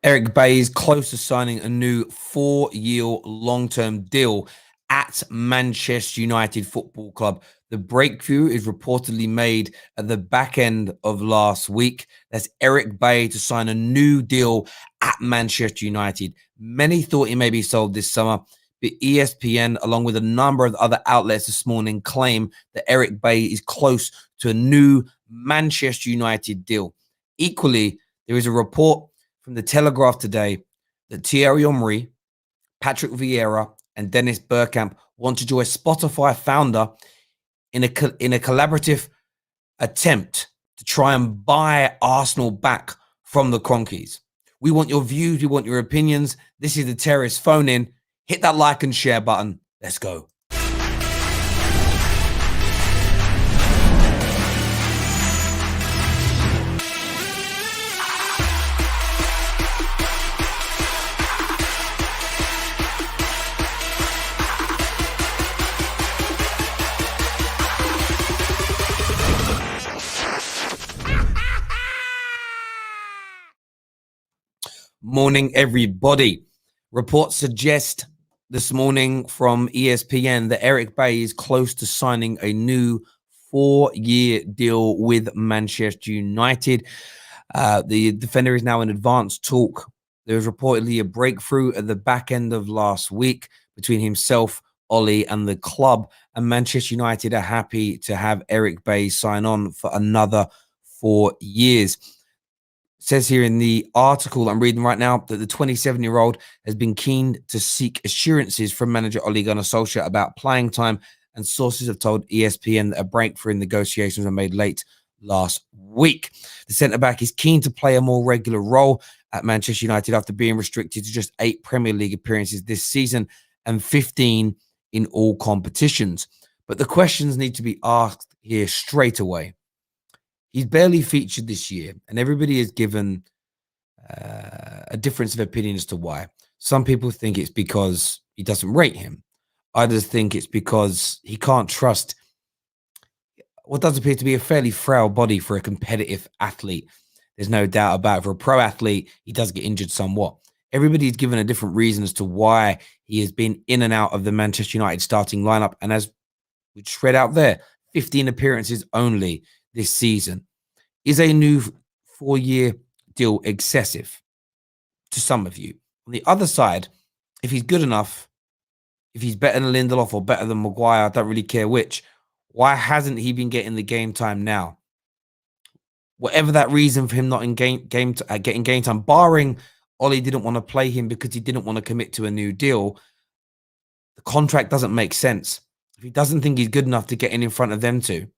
Eric Bailly is close to signing a new 4-year long-term deal at Manchester United Football Club. The breakthrough is reportedly made at the back end of last week. That's Eric Bailly to sign a new deal at Manchester United. Many thought he may be sold this summer, but ESPN, along with a number of other outlets this morning, claim that Eric Bailly is close to a new Manchester United deal. Equally, there is a report from the Telegraph today that Thierry Henry, Patrick Vieira, and Dennis Bergkamp want to join Spotify founder in a collaborative attempt to try and buy Arsenal back from the Cronkies. We want your views. We want your opinions. This is the Terrace phone in. Hit that like and share button. Let's go. Morning, everybody. Reports suggest this morning from ESPN that Eric Bailly is close to signing a new 4-year deal with Manchester United. The defender is now in advanced talk. There was reportedly a breakthrough at the back end of last week between himself, Ole, and the club. And Manchester United are happy to have Eric Bailly sign on for another 4 years. It says here in the article I'm reading right now that the 27-year-old has been keen to seek assurances from manager Ole Gunnar Solskjaer about playing time, and sources have told ESPN that a breakthrough in negotiations were made late last week. The centre-back is keen to play a more regular role at Manchester United after being restricted to just 8 Premier League appearances this season and 15 in all competitions. But the questions need to be asked here straight away. He's barely featured this year, and everybody has given a difference of opinion as to why. Some people think it's because he doesn't rate him. Others think it's because he can't trust what does appear to be a fairly frail body for a competitive athlete. There's no doubt about it. For a pro athlete, he does get injured somewhat. Everybody's given a different reason as to why he has been in and out of the Manchester United starting lineup. And as we just read out there, 15 appearances only this season. Is a new 4-year deal excessive to some of you? On the other side, if he's good enough, if he's better than Lindelof or better than Maguire, I don't really care which, why hasn't he been getting the game time now? Whatever that reason for him not in getting game time, barring Ole didn't want to play him because he didn't want to commit to a new deal, the contract doesn't make sense. If he doesn't think he's good enough to get in front of them two,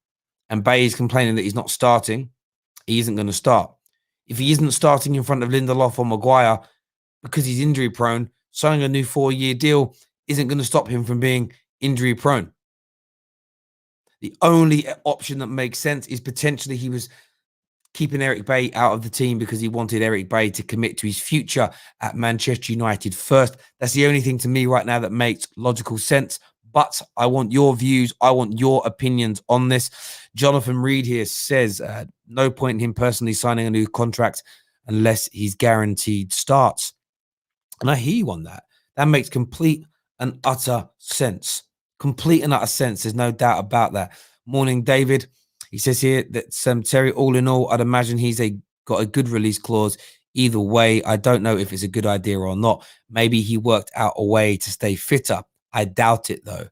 and Bailly's complaining that he's not starting, he isn't going to start. If he isn't starting in front of Lindelof or Maguire because he's injury prone, signing a new 4-year deal isn't going to stop him from being injury prone. The only option that makes sense is potentially he was keeping Eric Bailly out of the team because he wanted Eric Bailly to commit to his future at Manchester United first. That's the only thing to me right now that makes logical sense. But I want your views. I want your opinions on this. Jonathan Reed here says no point in him personally signing a new contract unless he's guaranteed starts. And I hear you on that. That makes complete and utter sense. Complete and utter sense. There's no doubt about that. Morning, David. He says here that Terry, all in all, I'd imagine he's got a good release clause. Either way, I don't know if it's a good idea or not. Maybe he worked out a way to stay fitter. I doubt it, though.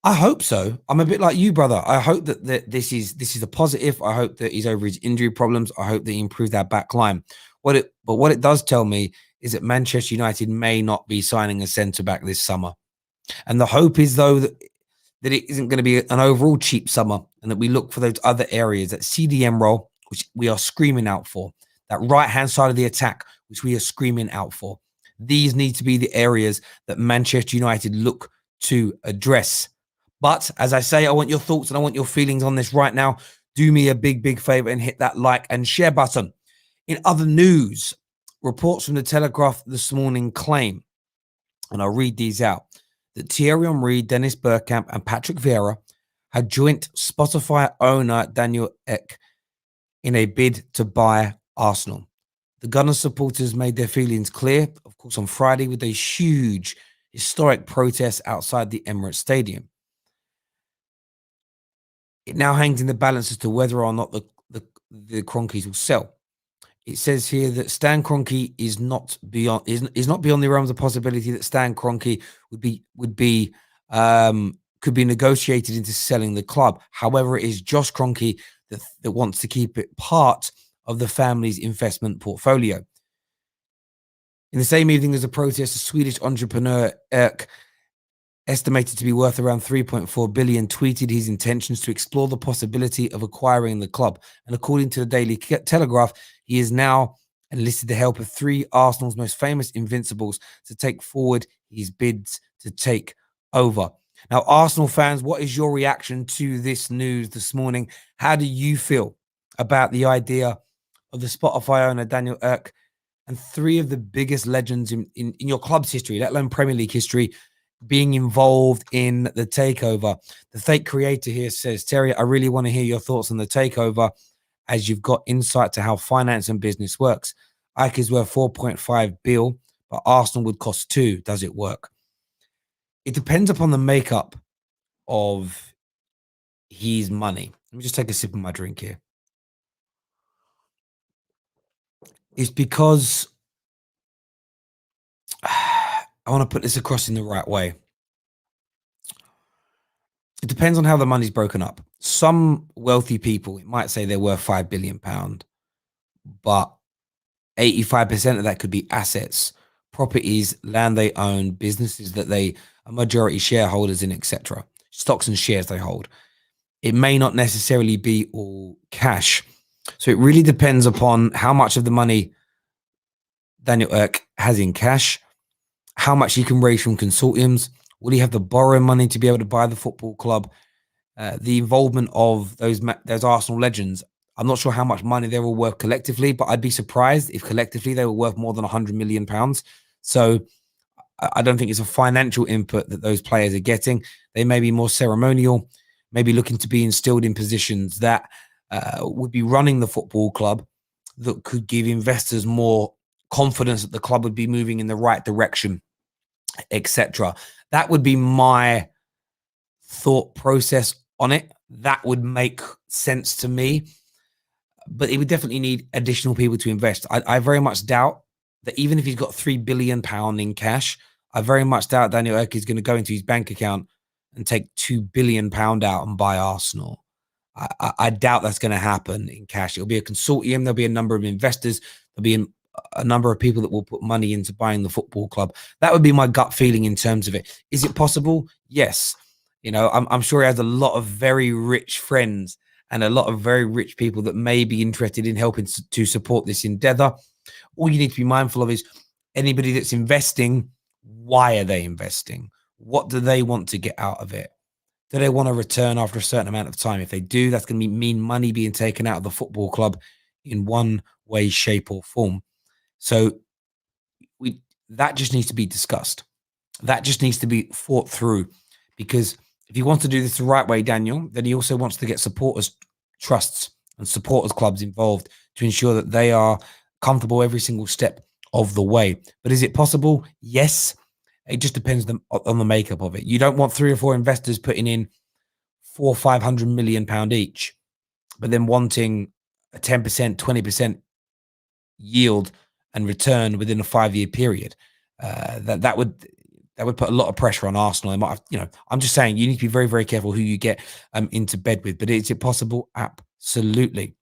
I hope so. I'm a bit like you, brother. I hope that this is a positive. I hope that he's over his injury problems. I hope that he improved our back line. But what it does tell me is that Manchester United may not be signing a centre-back this summer. And the hope is, though, that it isn't going to be an overall cheap summer and that we look for those other areas, that CDM role, which we are screaming out for, that right-hand side of the attack, which we are screaming out for. These need to be the areas that Manchester United look to address. But as I say, I want your thoughts and I want your feelings on this right now. Do me a big, big favor and hit that like and share button. In other news, reports from the Telegraph this morning claim, and I'll read these out, that Thierry Henry, Dennis Bergkamp, and Patrick Vieira had joined Spotify owner Daniel in a bid to buy Arsenal. The Gunners supporters made their feelings clear, of course, on Friday with a huge, historic protest outside the Emirates Stadium. It now hangs in the balance as to whether or not the Cronkies will sell. It says here that Stan Kroenke is not beyond the realms of possibility that Stan Kroenke could be negotiated into selling the club. However, it is Josh Kroenke that wants to keep it part of the family's investment portfolio. In the same evening as a protest, a Swedish entrepreneur, Erik, estimated to be worth around 3.4 billion, tweeted his intentions to explore the possibility of acquiring the club. And according to the Daily Telegraph, he is now enlisted the help of 3 Arsenal's most famous invincibles to take forward his bids to take over. Now, Arsenal fans, what is your reaction to this news this morning? How do you feel about the idea of the Spotify owner, Daniel Ek, and 3 of the biggest legends in your club's history, let alone Premier League history, being involved in the takeover? The fake creator here says, Terry, I really want to hear your thoughts on the takeover, as you've got insight to how finance and business works. Ike is worth 4.5 bill, but Arsenal would cost 2. Does it work? It depends upon the makeup of his money. Let me just take a sip of my drink here. It's because I want to put this across in the right way. It depends on how the money's broken up. Some wealthy people, it might say they're worth £5 billion, but 85% of that could be assets, properties, land they own, businesses that they are majority shareholders in, etc. Stocks and shares they hold. It may not necessarily be all cash. So it really depends upon how much of the money Daniel Ek has in cash, how much he can raise from consortiums. Will he have to borrow money to be able to buy the football club? The involvement of those Arsenal legends. I'm not sure how much money they're all worth collectively, but I'd be surprised if collectively they were worth more than £100 million. So I don't think it's a financial input that those players are getting. They may be more ceremonial, maybe looking to be instilled in positions that would be running the football club, that could give investors more confidence that the club would be moving in the right direction, etc. That would be my thought process on it. That would make sense to me. But it would definitely need additional people to invest. I very much doubt that even if he's got £3 billion in cash, I very much doubt Daniel Ek is going to go into his bank account and take £2 billion out and buy Arsenal. I doubt that's going to happen in cash. It'll be a consortium. There'll be a number of investors. There'll be a number of people that will put money into buying the football club. That would be my gut feeling in terms of it. Is it possible? Yes. You know, I'm sure he has a lot of very rich friends and a lot of very rich people that may be interested in helping to support this endeavor. All you need to be mindful of is anybody that's investing, why are they investing? What do they want to get out of it? Do they want to return after a certain amount of time? If they do, that's going to mean money being taken out of the football club in one way, shape, or form. So that just needs to be discussed. That just needs to be thought through, because if he wants to do this the right way, Daniel, then he also wants to get supporters, trusts, and supporters clubs involved to ensure that they are comfortable every single step of the way. But is it possible? Yes. It just depends on the makeup of it. You don't want 3 or 4 investors putting in £400-500 million each, but then wanting a 10%, 20% yield and return within a 5-year period. That would put a lot of pressure on Arsenal. They might have, I'm just saying you need to be very, very careful who you get into bed with. But is it possible? Absolutely.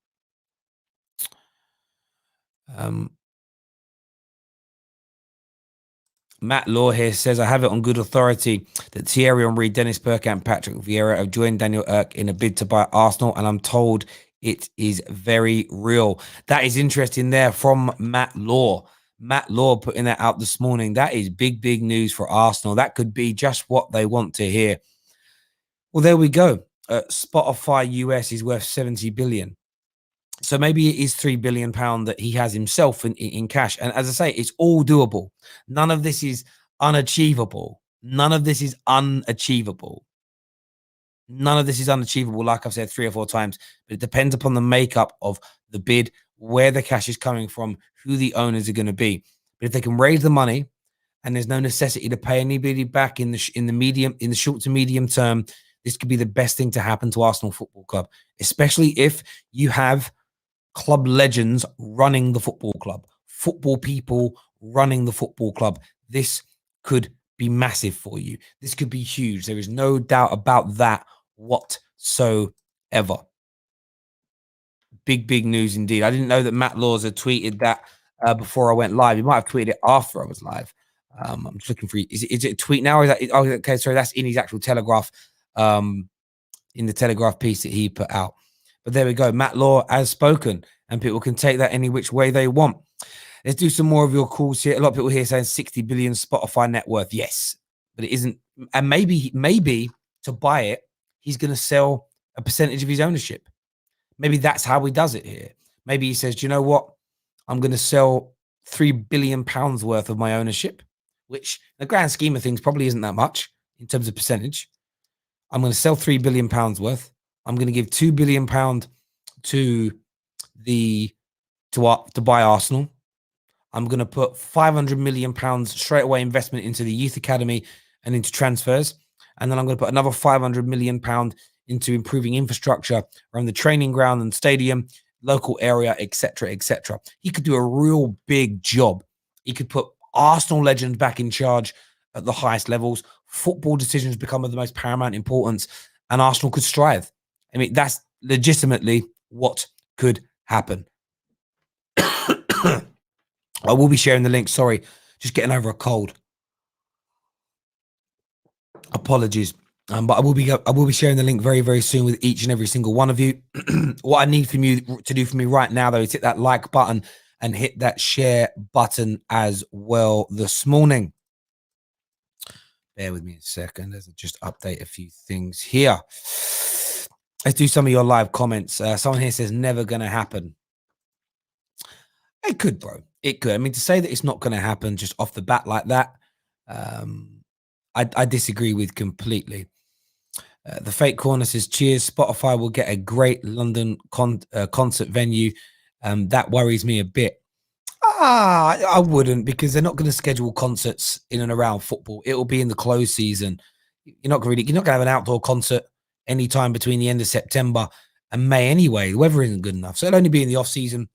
Matt Law here says, I have it on good authority that Thierry Henry, Dennis Bergkamp, and Patrick Vieira have joined Daniel Ek in a bid to buy Arsenal, and I'm told it is very real. That is interesting there from Matt Law. Matt Law putting that out this morning. That is big, big news for Arsenal. That could be just what they want to hear. Well, there we go. Spotify US is worth 70 billion. So maybe it is £3 billion that he has himself in cash. And as I say, it's all doable. None of this is unachievable. None of this is unachievable. None of this is unachievable, like I've said 3 or 4 times. But it depends upon the makeup of the bid, where the cash is coming from, who the owners are going to be. But if they can raise the money and there's no necessity to pay anybody back in the short to medium term, this could be the best thing to happen to Arsenal Football Club, especially if you have club legends running the football club, football people running the football club. This could be massive for you. This could be huge. There is no doubt about that whatsoever. Big news indeed. I didn't know that Matt Laws had tweeted that before I went live. He might have tweeted it after I was live. I'm just looking for. Is it a tweet now? Or is that? Oh, okay. Sorry, that's in his actual Telegraph, in the Telegraph piece that he put out. But there we go. Matt Law has spoken, and people can take that any which way they want. Let's do some more of your calls here. A lot of people here saying 60 billion Spotify net worth. Yes, but it isn't. And maybe to buy it, he's going to sell a percentage of his ownership. Maybe that's how he does it here. Maybe he says, do you know what? I'm going to sell £3 billion worth of my ownership, which in the grand scheme of things probably isn't that much in terms of percentage. I'm going to sell £3 billion worth. I'm going to give £2 billion to buy Arsenal. I'm going to put £500 million straight away investment into the youth academy and into transfers. And then I'm going to put another £500 million into improving infrastructure around the training ground and stadium, local area, etc., etc. He could do a real big job. He could put Arsenal legends back in charge at the highest levels. Football decisions become of the most paramount importance, and Arsenal could strive. I mean, that's legitimately what could happen. I will be sharing the link. Sorry, just getting over a cold. Apologies. But I will be sharing the link very, very soon with each and every single one of you. What I need from you to do for me right now, though, is hit that like button and hit that share button as well this morning. Bear with me a second. Let's just update a few things here. Let's do some of your live comments. Someone here says never going to happen. It could, bro. It could. I mean, to say that it's not going to happen just off the bat like that, I disagree with completely. The fake corner says, cheers. Spotify will get a great London concert venue. That worries me a bit. I wouldn't, because they're not going to schedule concerts in and around football. It will be in the closed season. You're not going to have an outdoor concert anytime between the end of September and May anyway. The weather isn't good enough. So it'll only be in the off season,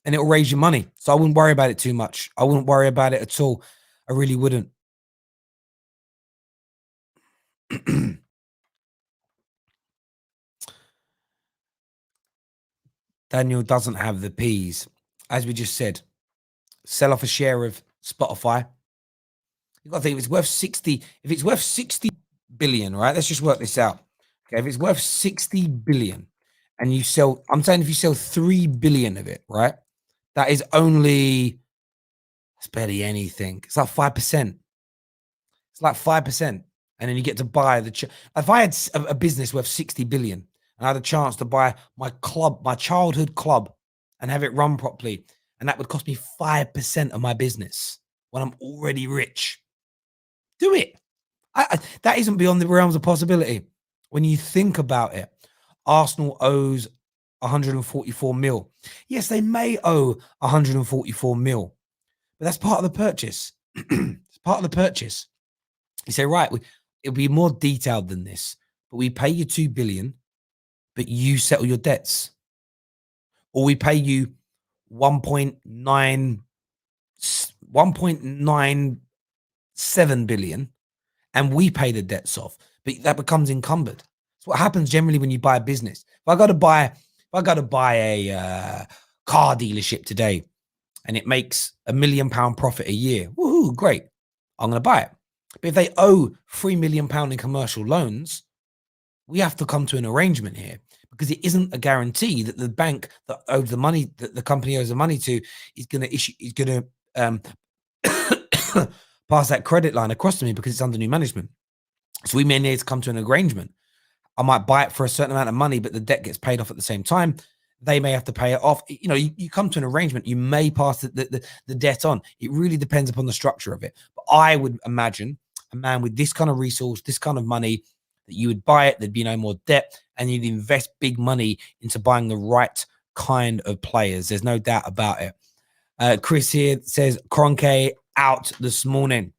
and it'll raise your money. So I wouldn't worry about it too much. I wouldn't worry about it at all. I really wouldn't. Daniel doesn't have the P's. As we just said, sell off a share of Spotify. You've got to think, if it's worth 60 billion, right? Let's just work this out. Okay, if it's worth 60 billion and you sell, I'm saying if you sell 3 billion of it, right? That is only, it's barely anything. It's like 5%. It's like 5%. And then you get to buy if I had a business worth 60 billion and I had a chance to buy my club, my childhood club, and have it run properly, and that would cost me 5% of my business when I'm already rich. Do it. That isn't beyond the realms of possibility. When you think about it, Arsenal owes 144 mil. Yes, they may owe 144 mil, but that's part of the purchase. It's part of the purchase. You say, right, it'll be more detailed than this, but we pay you 2 billion, but you settle your debts. Or we pay you 1.97 billion, and we pay the debts off, but that becomes encumbered. It's what happens generally when you buy a business. If I got to buy a car dealership today, and it makes £1 million profit a year, woohoo, great, I'm going to buy it. But if they owe £3 million in commercial loans, we have to come to an arrangement here, because it isn't a guarantee that the bank that owes the money, that the company owes the money to, is going to pass that credit line across to me because it's under new management. So we may need to come to an arrangement. I might buy it for a certain amount of money, but the debt gets paid off at the same time. They may have to pay it off. You come to an arrangement. You may pass the debt on. It really depends upon the structure of it. But I would imagine a man with this kind of resource, this kind of money, that you would buy it, there'd be no more debt, and you'd invest big money into buying the right kind of players. There's no doubt about it. Chris here says Kroenke out this morning.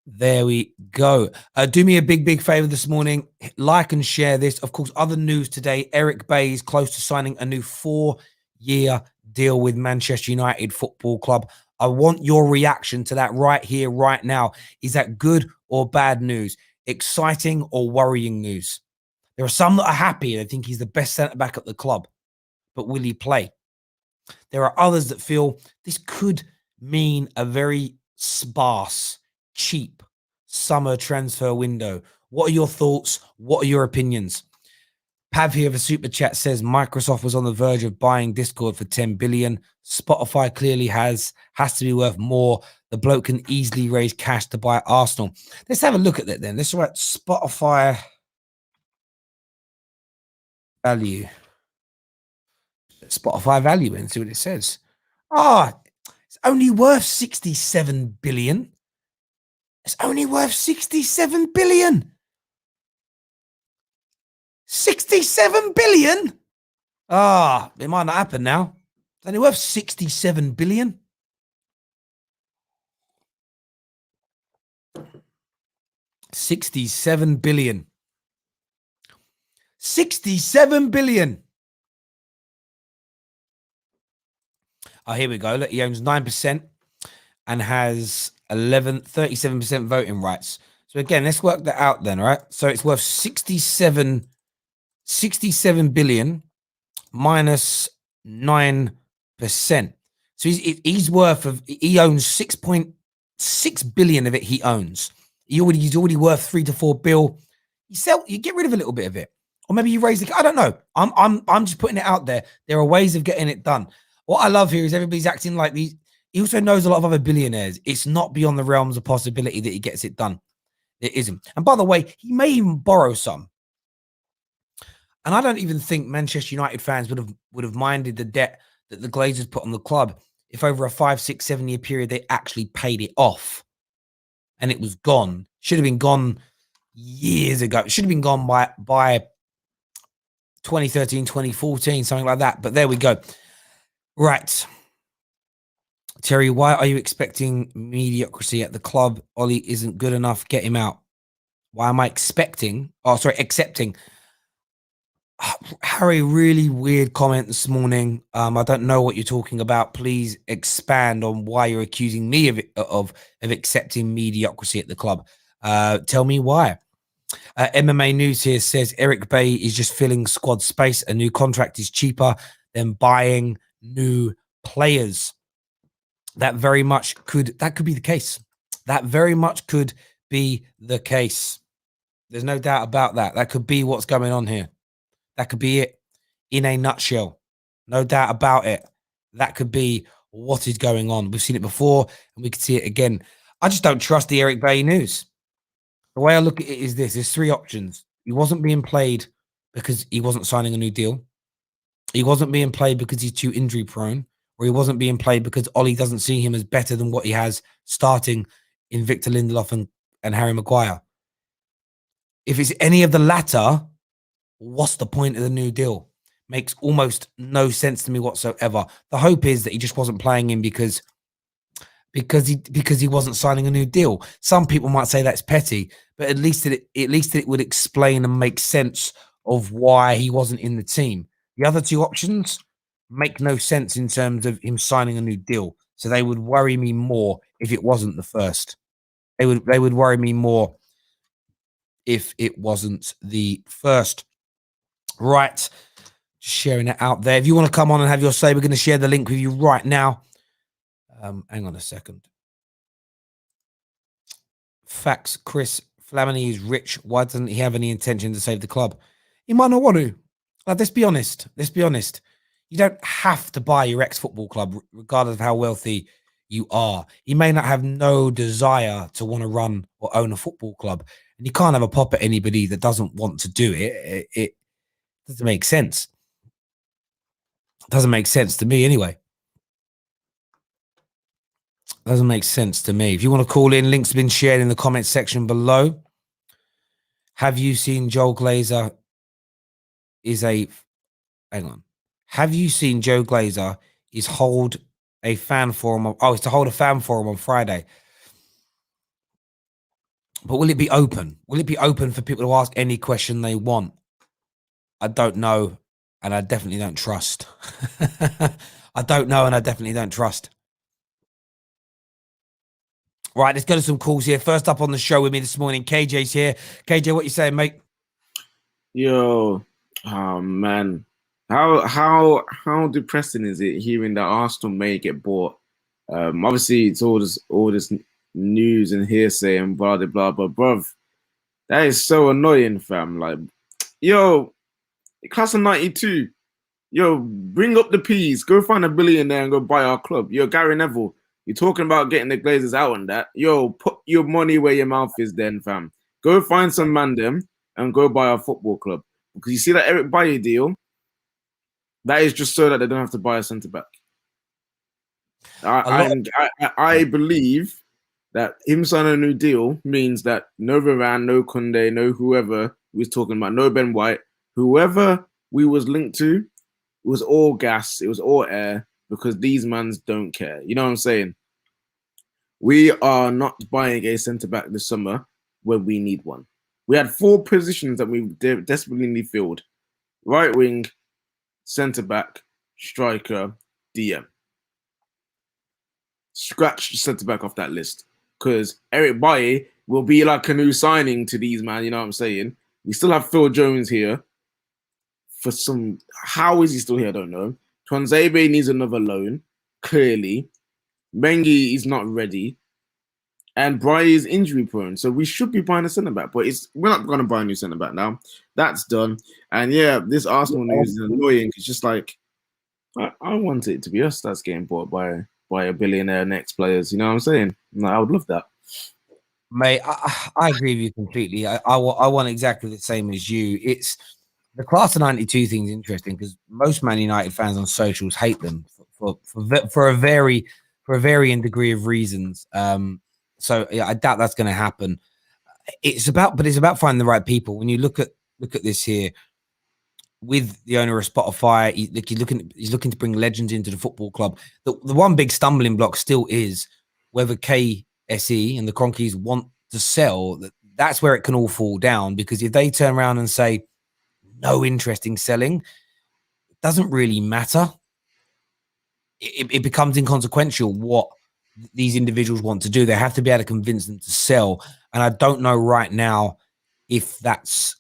There we go. Do me a big favor this morning. Like and share this. Of course, other news today. Eric Bailly is close to signing a new 4-year deal with Manchester United Football Club. I want your reaction to that right here, right now. Is that good or bad news? Exciting or worrying news? There are some that are happy. They think he's the best centre-back at the club. But will he play? There are others that feel this could mean a very sparse, cheap summer transfer window. What are your thoughts? What are your opinions? Pav here of a super chat says Microsoft was on the verge of buying Discord for 10 billion. Spotify clearly has to be worth more. The bloke can easily raise cash to buy Arsenal. Let's have a look at that then. Let's write Spotify value. Spotify value and see what it says. It's only worth 67 billion. It's only worth 67 billion. 67 billion? It might not happen now. It's only worth 67 billion. $67 billion. $67 billion. Here we go. Look, he owns 9% and has 37% voting rights. So again, let's work that out then, right? So it's worth 67 billion minus 9%. So he's worth he owns 6.6 billion of it. He owns. He's already worth 3 to 4 bill. You get rid of a little bit of it, or maybe you raise I don't know. I'm just putting it out there. There are ways of getting it done. What I love here is everybody's acting like these. He also knows a lot of other billionaires. It's not beyond the realms of possibility that he gets it done. It isn't. And by the way, he may even borrow some. And I don't even think Manchester United fans would have minded the debt that the Glazers put on the club if over a 5, 6, 7 year period they actually paid it off and it was gone. Should have been gone years ago. It should have been gone by 2013, 2014, something like that. But there we go. Right. Terry, why are you expecting mediocrity at the club? Ole isn't good enough. Get him out. Why am I accepting? Harry, really weird comment this morning. I don't know what you're talking about. Please expand on why you're accusing me of accepting mediocrity at the club. Tell me why. MMA News here says Eric Bailly is just filling squad space. A new contract is cheaper than buying new players. That could be the case. That very much could be the case. There's no doubt about that. That could be what's going on here. That could be it in a nutshell. No doubt about it. That could be what is going on. We've seen it before and we could see it again. I just don't trust the Eric Bailly news. The way I look at it is this. There's 3 options. He wasn't being played because he wasn't signing a new deal. He wasn't being played because he's too injury prone, or he wasn't being played because Ole doesn't see him as better than what he has starting in Victor Lindelof and Harry Maguire. If it's any of the latter, what's the point of the new deal? Makes almost no sense to me whatsoever. The hope is that he just wasn't playing him because he wasn't signing a new deal. Some people might say that's petty, but at least it would explain and make sense of why he wasn't in the team. The other 2 options make no sense in terms of him signing a new deal. So they would worry me more if it wasn't the first. They would worry me more if it wasn't the first. Right. Just sharing it out there. If you want to come on and have your say, we're going to share the link with you right now. Hang on a second. Facts, Chris. Flamini is rich. Why doesn't he have any intention to save the club? He might not want to. Let's be honest. You don't have to buy your ex-football club, regardless of how wealthy you are. You may not have no desire to want to run or own a football club. And you can't have a pop at anybody that doesn't want to do it. It doesn't make sense. It doesn't make sense to me anyway. Doesn't make sense to me. If you want to call in, links have been shared in the comment section below. Have you seen Joel Glazer is a hang on. Have you seen Joe Glazer is hold a fan forum? It's to hold a fan forum on Friday. But will it be open? Will it be open for people to ask any question they want? I don't know, and I definitely don't trust. I don't know, and I definitely don't trust. Right, let's go to some calls here. First up on the show with me this morning, KJ's here. KJ, what you saying, mate? Yo, oh man, how depressing is it hearing that Arsenal may get bought? Obviously it's all this news and hearsay and blah blah blah, but bruv, that is so annoying, fam. Like, yo, class of '92, yo, bring up the peas, go find a billionaire and go buy our club. Yo, Gary Neville, you're talking about getting the Glazers out on that. Yo, put your money where your mouth is, then, fam. Go find some man them and go buy our football club. Because you see that Eric Bailly deal, that is just so that they don't have to buy a centre back. I believe that him signing a new deal means that no Varane, no Kunde, no whoever we was talking about, no Ben White, whoever we was linked to, it was all gas, it was all air, because these mans don't care. You know what I'm saying? We are not buying a centre back this summer when we need one. We had 4 positions that we desperately filled: right wing, centre back, striker, DM. Scratch centre back off that list, because Eric Bailly will be like a new signing to these, man. You know what I'm saying? We still have Phil Jones here for some. How is he still here? I don't know. Tuanzebe needs another loan, clearly. Mengi is not ready. And Bry is injury prone, so we should be buying a centre back. But we're not going to buy a new centre back now. That's done. And yeah, this Arsenal news is annoying. It's just like I want it to be us that's getting bought by a billionaire next players. You know what I'm saying? Like, I would love that. Mate, I agree with you completely. I want exactly the same as you. It's the class of '92 thing is interesting because most Man United fans on socials hate them for a varying degree of reasons. So yeah, I doubt that's going to happen. It's about finding the right people. When you look at this here with the owner of Spotify, he's looking to bring legends into the football club. The one big stumbling block still is whether KSE and the Cronkies want to sell. That's where it can all fall down, because if they turn around and say no interest in selling, it doesn't really matter. It becomes inconsequential what these individuals want to do. They have to be able to convince them to sell. And I don't know right now if that's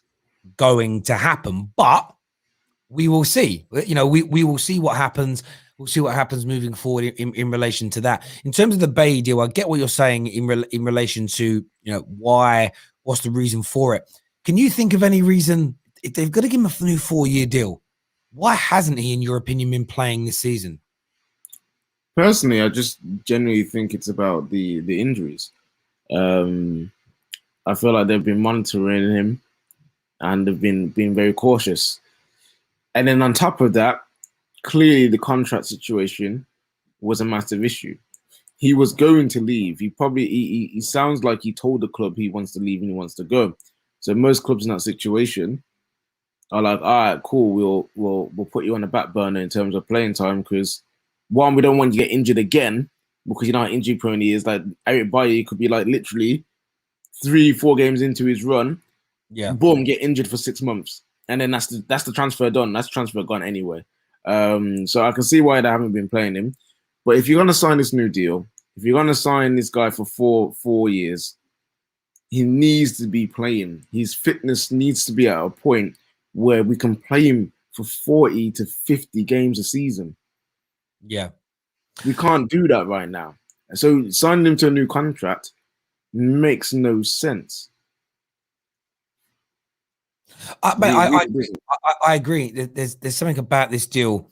going to happen, but we will see. You know, we will see what happens. We'll see what happens moving forward in relation to that. In terms of the Bay deal, I get what you're saying in relation to, you know, what's the reason for it. Can you think of any reason, if they've got to give him a new 4-year deal, why hasn't he, in your opinion, been playing this season? Personally, I just genuinely think it's about the injuries. I feel like they've been monitoring him and they've been being very cautious. And then on top of that, clearly the contract situation was a massive issue. He was going to leave. He sounds like he told the club he wants to leave and he wants to go. So most clubs in that situation are like, all right, cool, we'll put you on the back burner in terms of playing time, because one, we don't want you to get injured again, because you know how injury prone he is. Like Eric Bailly could be like literally 3-4 games into his run, boom, get injured for 6 months, and then that's the transfer done. That's transfer gone anyway. So I can see why they haven't been playing him. But if you're gonna sign this new deal, if you're gonna sign this guy for four years, he needs to be playing. His fitness needs to be at a point where we can play him for 40 to 50 games a season. Yeah. We can't do that right now. So signing him to a new contract makes no sense. I agree. There's something about this deal.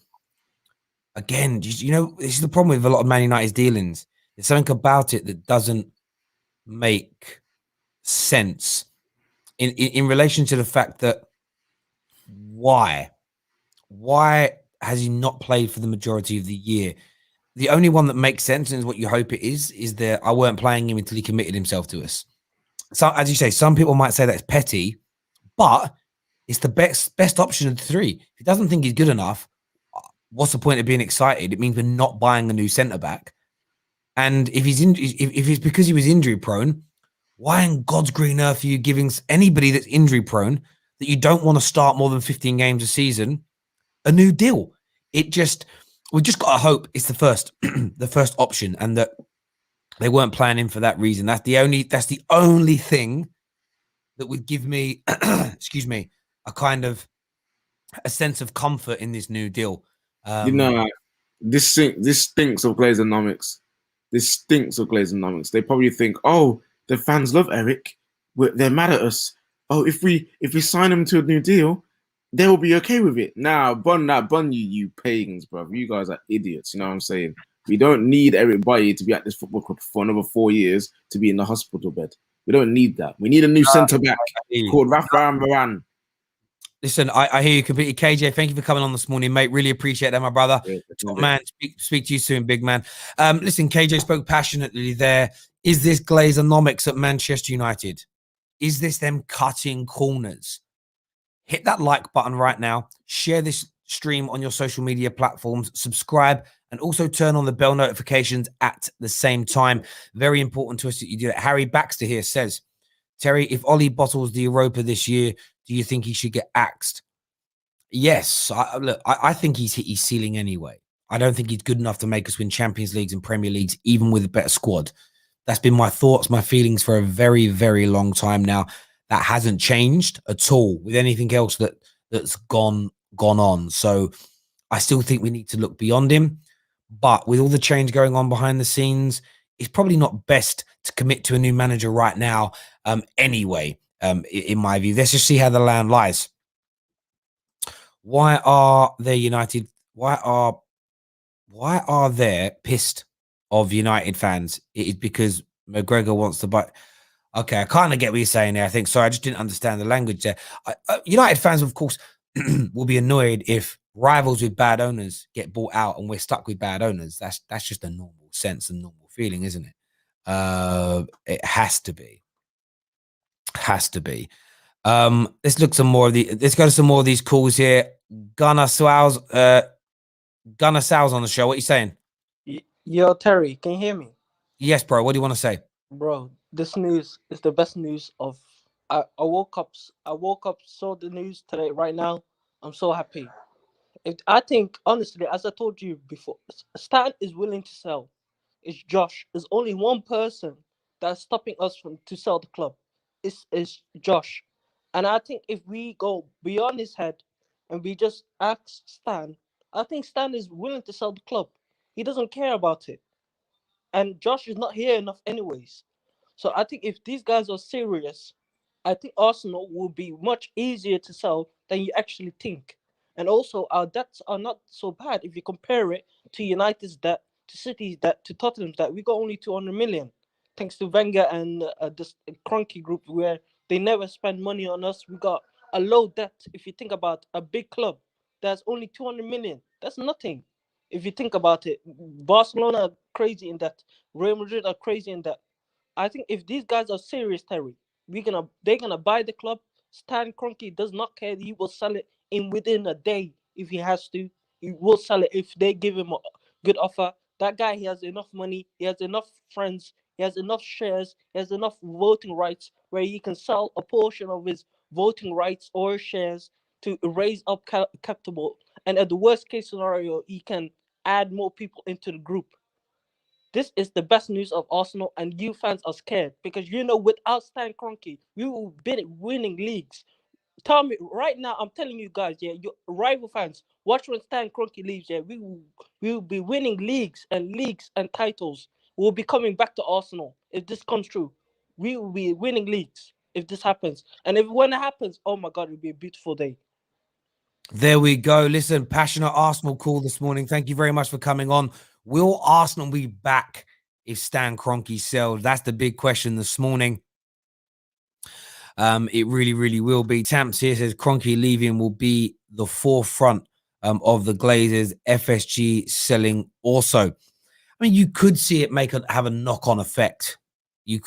Again, you know, this is the problem with a lot of Man United's dealings. There's something about it that doesn't make sense in relation to the fact that why has he not played for the majority of the year? The only one that makes sense, and is what you hope it is that I weren't playing him until he committed himself to us. So, as you say, some people might say that's petty, but It's the best option of the three. If he doesn't think he's good enough, what's the point of being excited? It means we're not buying a new centre back. And if if it's because he was injury prone, why in God's green earth are you giving anybody that's injury prone that you don't want to start more than 15 games a season a new deal? We've just got to hope it's the first the first option, and that they weren't planning for that reason. That's the only thing that would give me excuse me, a kind of a sense of comfort in this new deal. This stinks of Glazonomics. This stinks of Glazonomics. They probably think, oh, the fans love Eric. They're mad at us. Oh, if we sign him to a new deal, they will be okay with it. Now, bun you pagans, bro. You guys are idiots. You know what I'm saying? We don't need Eric Bailly to be at this football club for another 4 years to be in the hospital bed. We don't need that. We need a new centre back called Rafael Varane. Listen, I hear you completely. KJ, thank you for coming on this morning, mate. Really appreciate that, my brother. Yeah, top man, speak to you soon, big man. Listen, KJ spoke passionately there. Is this Glazonomics at Manchester United? Is this them cutting corners? Hit that like button right now. Share this stream on your social media platforms. Subscribe, and also turn on the bell notifications at the same time. Very important to us that you do that. Harry Baxter here says, Terry, if Ole bottles the Europa this year, do you think he should get axed? Yes. I think he's hit his ceiling anyway. I don't think he's good enough to make us win Champions Leagues and Premier Leagues, even with a better squad. That's been my thoughts, my feelings for a very, very long time now. That hasn't changed at all with anything else that's gone on. So I still think we need to look beyond him. But with all the change going on behind the scenes, it's probably not best to commit to a new manager right now anyway, in my view. Let's just see how the land lies. Why are they United? Why are they pissed of United fans? It is because McGregor wants to buy. Okay, I kind of get what you're saying there. I think, sorry, I just didn't understand the language there. United fans, of course, will be annoyed if rivals with bad owners get bought out and we're stuck with bad owners. That's just a normal sense and normal feeling, isn't it? It has to be. Let's look some more of let's go to some more of these calls here. Gunnar Sow's on the show. What are you saying? Yo, Terry, can you hear me? Yes, bro. What do you want to say? Bro, this news is the best news of I woke up, saw the news today right now. I'm so happy. I think honestly, as I told you before, Stan is willing to sell. It's Josh. There's only one person that's stopping us from to sell the club. It's Josh. And I think if we go beyond his head and we just ask Stan, I think Stan is willing to sell the club. He doesn't care about it. And Josh is not here enough anyways. So I think if these guys are serious, I think Arsenal will be much easier to sell than you actually think. And also, our debts are not so bad if you compare it to United's debt, to City's debt, to Tottenham's debt. We got only 200 million, thanks to Wenger and this Kroenke group, where they never spend money on us. We got a low debt. If you think about a big club, there's only 200 million. That's nothing. If you think about it, Barcelona are crazy in that. Real Madrid are crazy in that. I think if these guys are serious, Terry, they're gonna buy the club. Stan Kroenke does not care. He will sell it within a day if he has to. He will sell it if they give him a good offer. That guy, he has enough money. He has enough friends. He has enough shares. He has enough voting rights where he can sell a portion of his voting rights or shares to raise up capital. And at the worst case scenario, he can add more people into the group. This is the best news of Arsenal, and you fans are scared because without Stan Kroenke, we will be winning leagues. Tell me right now, I'm telling you guys, yeah, your rival fans, watch when Stan Kroenke leaves, yeah, we will be winning leagues and titles. We'll be coming back to Arsenal if this comes true. We will be winning leagues if this happens, and when it happens, oh my God, it'll be a beautiful day. There we go. Listen, passionate Arsenal call this morning. Thank you very much for coming on. Will Arsenal be back if Stan Kroenke sells? That's the big question this morning. It really, really will be. Tamps here says Kroenke leaving will be the forefront of the Glazers. FSG selling also. I mean, you could see it have a knock-on effect. It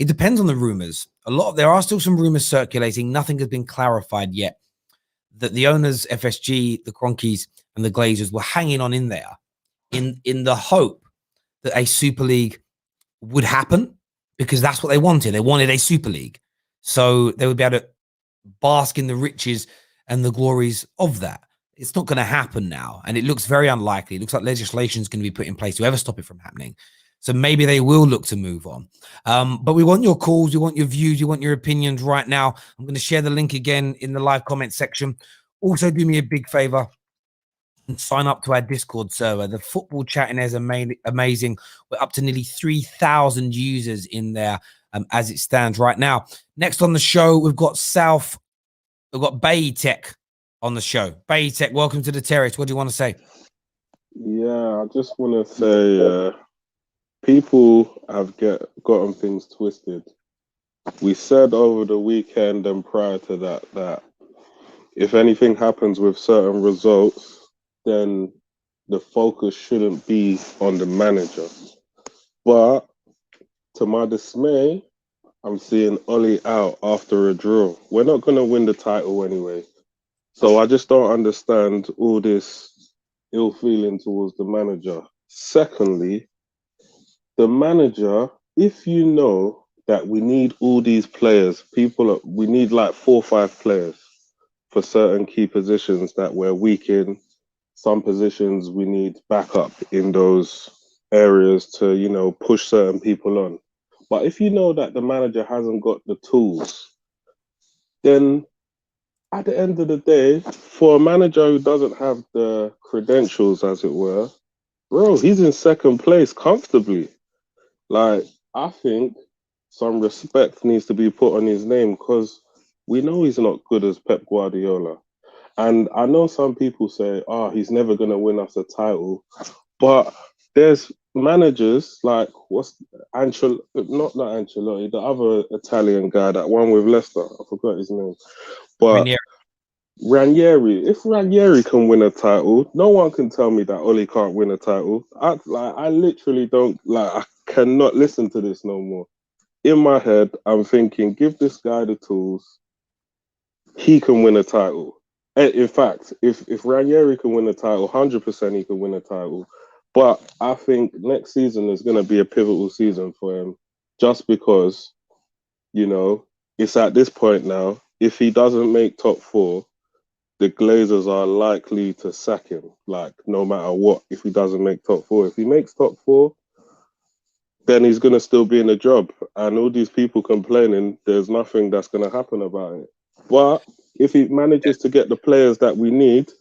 depends on the rumors. there are still some rumors circulating. Nothing has been clarified yet. That the owners, FSG, the Cronkies, and the Glazers were hanging on in there in the hope that a Super League would happen, because that's what they wanted. They wanted a Super League, so they would be able to bask in the riches and the glories of that. It's not going to happen now, and it looks very unlikely. It looks like legislation is going to be put in place to ever stop it from happening. So maybe they will look to move on. But we want your calls, we want your views, we want your opinions right now. I'm going to share the link again in the live comment section. Also, do me a big favor and sign up to our Discord server. The football chat in there is amazing. We're up to nearly 3,000 users in there as it stands right now. Next on the show, we've got Bay Tech on the show. Bay Tech, welcome to the Terrace. What do you want to say? Yeah, I just want to say people have gotten things twisted. We said over the weekend and prior to that if anything happens with certain results, then the focus shouldn't be on the manager. But to my dismay, I'm seeing Ole out after a draw. We're not going to win the title anyway. So I just don't understand all this ill feeling towards the manager. Secondly, the manager, if you know that we need all these players, we need like 4 or 5 players for certain key positions that we're weak in. Some positions we need backup in those areas to, you know, push certain people on. But if you know that the manager hasn't got the tools, then at the end of the day, for a manager who doesn't have the credentials, as it were, bro, he's in second place comfortably. Like, I think some respect needs to be put on his name, because we know he's not good as Pep Guardiola. And I know some people say, oh, he's never going to win us a title. But there's managers like, not Ancelotti, the other Italian guy that won with Leicester. I forgot his name. But Ranieri, if Ranieri can win a title, no one can tell me that Ole can't win a title. I literally don't, I cannot listen to this no more. In my head, I'm thinking, give this guy the tools. He can win a title. In fact, if Ranieri can win a title, 100% he can win a title. But I think next season is going to be a pivotal season for him, just because, you know, it's at this point now. If he doesn't make top 4, the Glazers are likely to sack him, like, no matter what, if he doesn't make top 4. If he makes top 4, then he's going to still be in the job. And all these people complaining, there's nothing that's going to happen about it. But if he manages to get the players that we need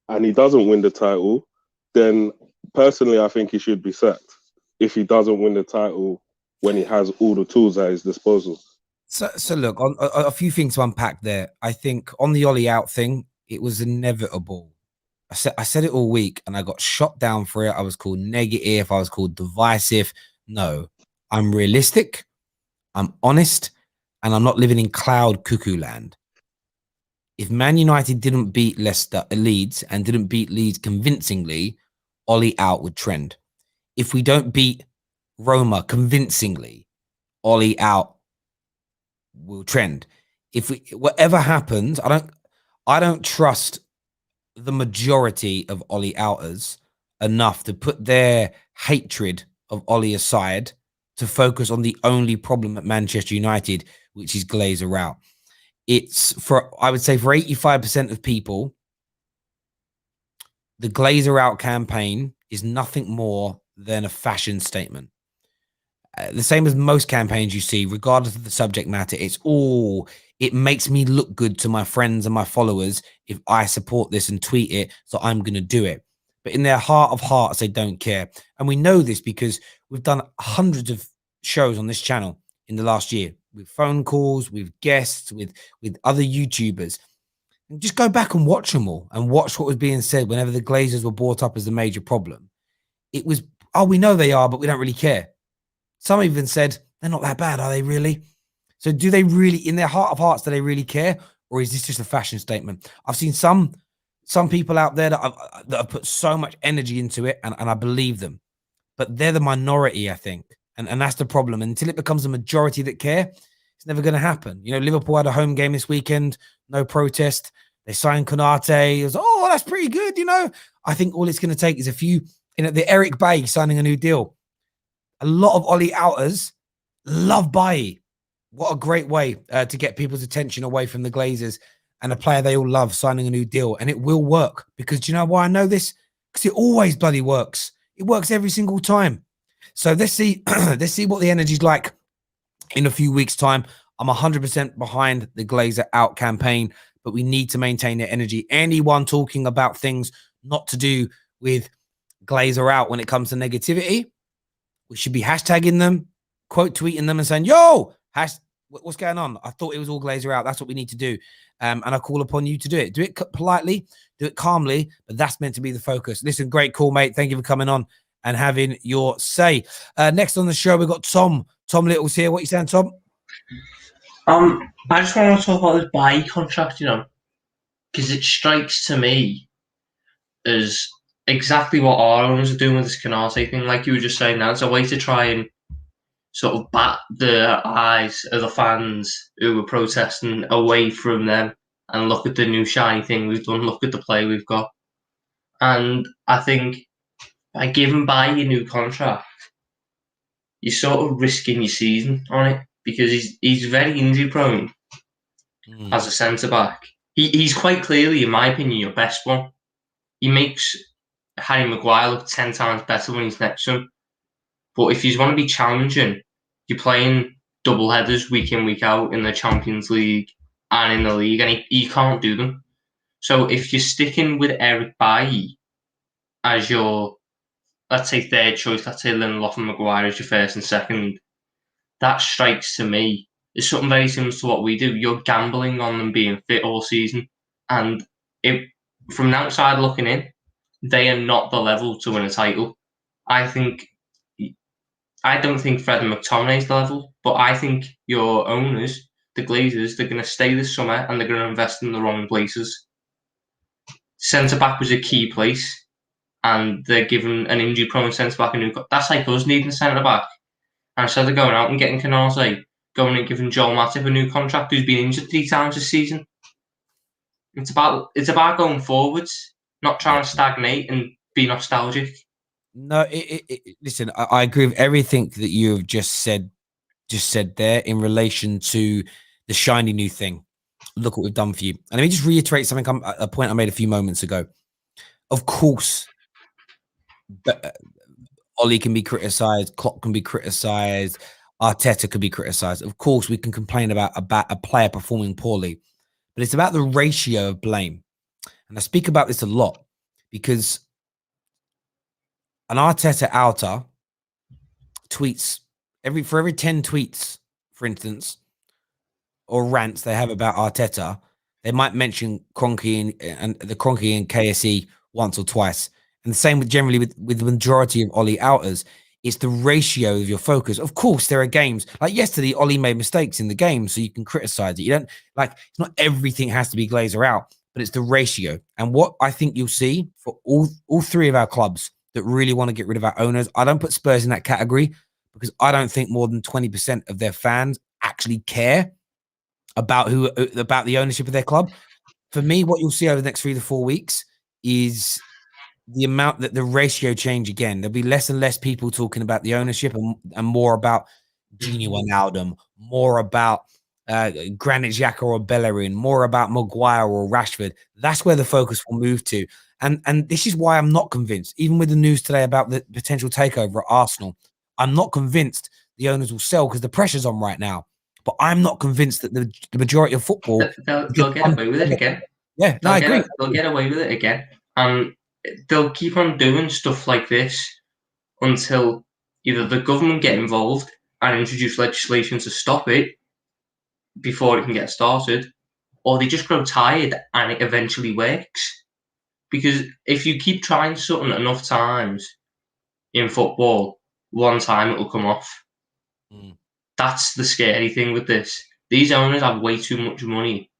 and he doesn't win the title, then personally, I think he should be sacked if he doesn't win the title when he has all the tools at his disposal. So look, on a few things to unpack there. I think on the Ole out thing, it was inevitable. I said it all week and I got shot down for it. I was called negative. I was called divisive. No, I'm realistic. I'm honest. And I'm not living in cloud cuckoo land. If Man United didn't beat Leeds and didn't beat Leeds convincingly, Ole out would trend. If we don't beat Roma convincingly, Ole out will trend. Whatever happens, I don't trust the majority of Ole outers enough to put their hatred of Ole aside to focus on the only problem at Manchester United, which is Glazer out. I would say for 85% of people, the Glazer out campaign is nothing more than a fashion statement. The same as most campaigns you see, regardless of the subject matter, it makes me look good to my friends and my followers if I support this and tweet it, so I'm going to do it. But in their heart of hearts, they don't care. And we know this because we've done hundreds of shows on this channel in the last year, with phone calls, with guests, with other YouTubers. And just go back and watch them all and watch what was being said whenever the Glazers were brought up as a major problem. It was, oh, we know they are, but we don't really care. Some even said, they're not that bad, are they really? So do they really, in their heart of hearts, do they really care? Or is this just a fashion statement? I've seen some people out there that have put so much energy into it, and I believe them. But they're the minority, I think. And that's the problem. And until it becomes a majority that care, it's It's never going to happen. You know, Liverpool had a home game this weekend, no protest. They signed Konate. It was, oh, that's pretty good. You know, I think all it's going to take is a few, the Eric Bailly signing a new deal. A lot of Ole Outers love Bailly. What a great way to get people's attention away from the Glazers and a player they all love signing a new deal. And it will work, because do you know why I know this? Because it always bloody works. It works every single time. So let's see, let's see what the energy's like in a few weeks' time. I'm 100% behind the Glazer out campaign, but we need to maintain their energy. Anyone talking about things not to do with Glazer out when it comes to negativity, we should be hashtagging them, quote tweeting them and saying, yo, what's going on? I thought it was all Glazer out. That's what we need to do. And I call upon you to do it. Do it politely, do it calmly, but that's meant to be the focus. Listen, great call, mate. Thank you for coming on and having your say. Next on the show, we've got Tom. Tom Little's here. What are you saying, Tom? I just want to talk about this Bailly contract, because it strikes to me as exactly what our owners are doing with this Konate thing. Like you were just saying, now it's a way to try and sort of bat the eyes of the fans who were protesting away from them and look at the new shiny thing we've done, look at the play we've got. And I think by giving Bailly a new contract, you're sort of risking your season on it, because he's very injury prone as a centre back. He's quite clearly, in my opinion, your best one. He makes Harry Maguire look 10 times better when he's next to him. But if you want to be challenging, you're playing double headers week in, week out in the Champions League and in the league, and he can't do them. So if you're sticking with Eric Bailly as your, let's say, third choice, let's say Lindelof and Maguire as your first and second, that strikes to me as something very similar to what we do. You're gambling on them being fit all season. And from the outside looking in, they are not the level to win a title. I don't think Fred and McTominay's the level, but I think your owners, the Glazers, they're going to stay this summer and they're going to invest in the wrong places. Centre-back was a key place, and they're giving an injury-prone centre-back a new... That's like us needing a centre-back. And instead of going out and getting Konate, going and giving Joel Matip a new contract who's been injured 3 times this season. It's about going forwards, not trying to stagnate and be nostalgic. No, listen, I agree with everything that you have just said there in relation to the shiny new thing. Look what we've done for you. And let me just reiterate something, a point I made a few moments ago. Of course, Ole can be criticised, Klopp can be criticised, Arteta could be criticised. Of course, we can complain about a player performing poorly, but it's about the ratio of blame. And I speak about this a lot because an Arteta outer tweets for every 10 tweets, for instance, or rants they have about Arteta, they might mention Kroenke and the Kroenke and KSE once or twice. And the same generally with the majority of Ole outers. It's the ratio of your focus. Of course, there are games like yesterday. Ole made mistakes in the game, so you can criticize it. You don't it's not everything has to be Glazer out, but it's the ratio. And what I think you'll see for all 3 of our clubs that really want to get rid of our owners, I don't put Spurs in that category because I don't think more than 20% of their fans actually care about the ownership of their club. For me, what you'll see over the next 3 to 4 weeks is the amount that the ratio change again. There'll be less and less people talking about the ownership and more about Gini Wijnaldum, more about Granit Xhaka or Bellerin, more about Maguire or Rashford. That's where the focus will move to. And this is why I'm not convinced, even with the news today about the potential takeover at Arsenal, I'm not convinced the owners will sell because the pressure's on right now. But I'm not convinced that the majority of football... They'll get away with it again. Yeah, I agree. They'll get away with it again. And they'll keep on doing stuff like this until either the government get involved and introduce legislation to stop it before it can get started, or they just grow tired and it eventually works. Because if you keep trying something enough times in football, one time it will come off. That's the scary thing with this. These owners have way too much money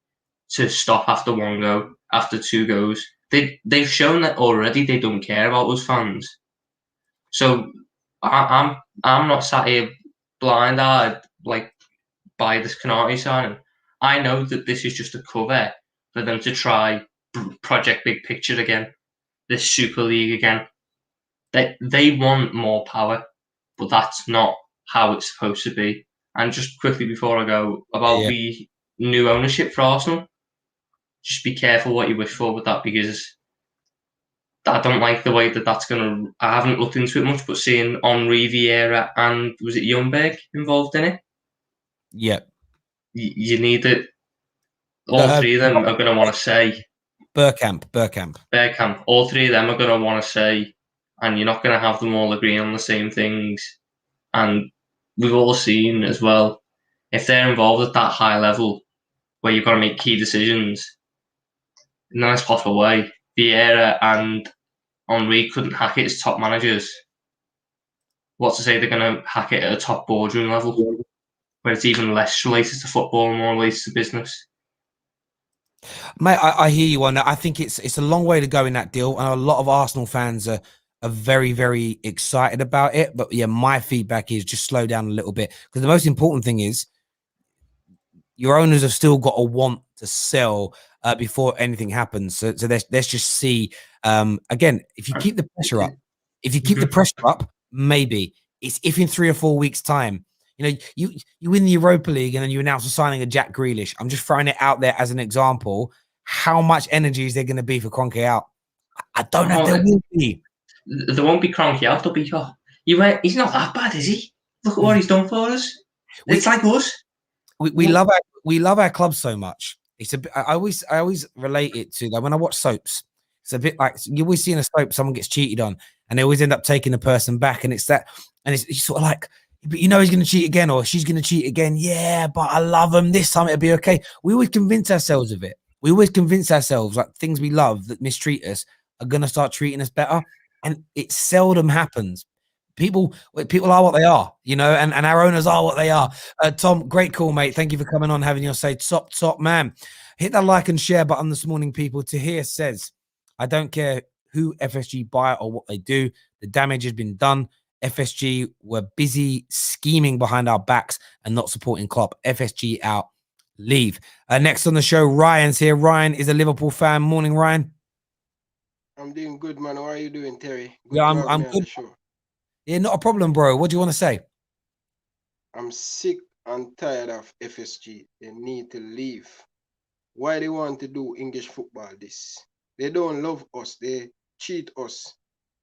to stop after 1 go, after 2 goes. They've shown that already they don't care about us fans. So I'm not sat here blind-eyed, like by this Canary signing. I know that this is just a cover for them to try Project Big Picture again, this Super League again. They want more power, but that's not how it's supposed to be. And just quickly before I go, about the new ownership for Arsenal, just be careful what you wish for with that, because I don't like the way that that's going to... I haven't looked into it much, but seeing Henry, Vieira, and was it Ljungberg involved in it? Yeah. You need it. All three of them are going to want to say... Bergkamp. All three of them are going to want to say, and you're not going to have them all agreeing on the same things. And we've all seen as well, if they're involved at that high level, where you've got to make key decisions in a nice possible way, Vieira and Henry couldn't hack it as top managers. What's to say they're going to hack it at a top boardroom level, where it's even less related to football and more related to business? Mate, I hear you on that. I think it's a long way to go in that deal, and a lot of Arsenal fans are very, very excited about it. But yeah, my feedback is just slow down a little bit, because the most important thing is your owners have still got to want to sell before anything happens. So let's just see. Again, if you keep the pressure up, maybe it's if in 3 or 4 weeks' time, you win the Europa League and then you announce the signing of Jack Grealish. I'm just throwing it out there as an example. How much energy is there going to be for Kroenke out? I don't know if there will be. There won't be Kroenke out. There'll be, he's not that bad, is he? Look at what he's done for us. It's like us. We love our club so much. It's a bit, I always relate it to, like, when I watch soaps. It's a bit like you always see in a soap someone gets cheated on, and they always end up taking the person back, and it's sort of like, but he's going to cheat again, or she's going to cheat again. Yeah, but I love them. This time it'll be okay. We always convince ourselves of it. We always convince ourselves like things we love that mistreat us are going to start treating us better, and it seldom happens. People are what they are, and our owners are what they are. Tom, great call, mate. Thank you for coming on, having your say. Top man. Hit that like and share button this morning, people. Tahir says, I don't care who FSG buy or what they do. The damage has been done. FSG were busy scheming behind our backs and not supporting Klopp. FSG out. Leave. Next on the show, Ryan's here. Ryan is a Liverpool fan. Morning, Ryan. I'm doing good, man. How are you doing, Terry? Good, yeah, I'm good. Yeah, not a problem, bro. What do you want to say? I'm sick and tired of FSG. They need to leave. Why they want to do English football this? They don't love us. They cheat us.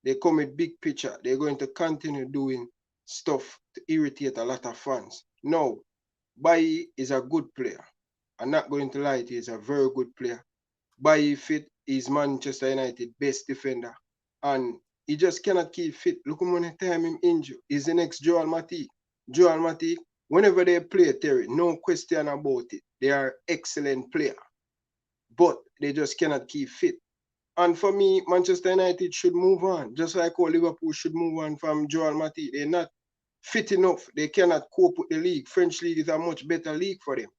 They come with big picture. They're going to continue doing stuff to irritate a lot of fans. No, Bailly is a good player. I'm not going to lie to you. He's a very good player. Bailly fit is Manchester United best defender. And he just cannot keep fit. Look how many times him injured. He's the next Joel Matip. Joel Matip, whenever they play, Terry, no question about it. They are excellent player. But they just cannot keep fit. And for me, Manchester United should move on. Just like how Liverpool should move on from Joel Matip. They're not fit enough. They cannot cope with the league. French league is a much better league for them.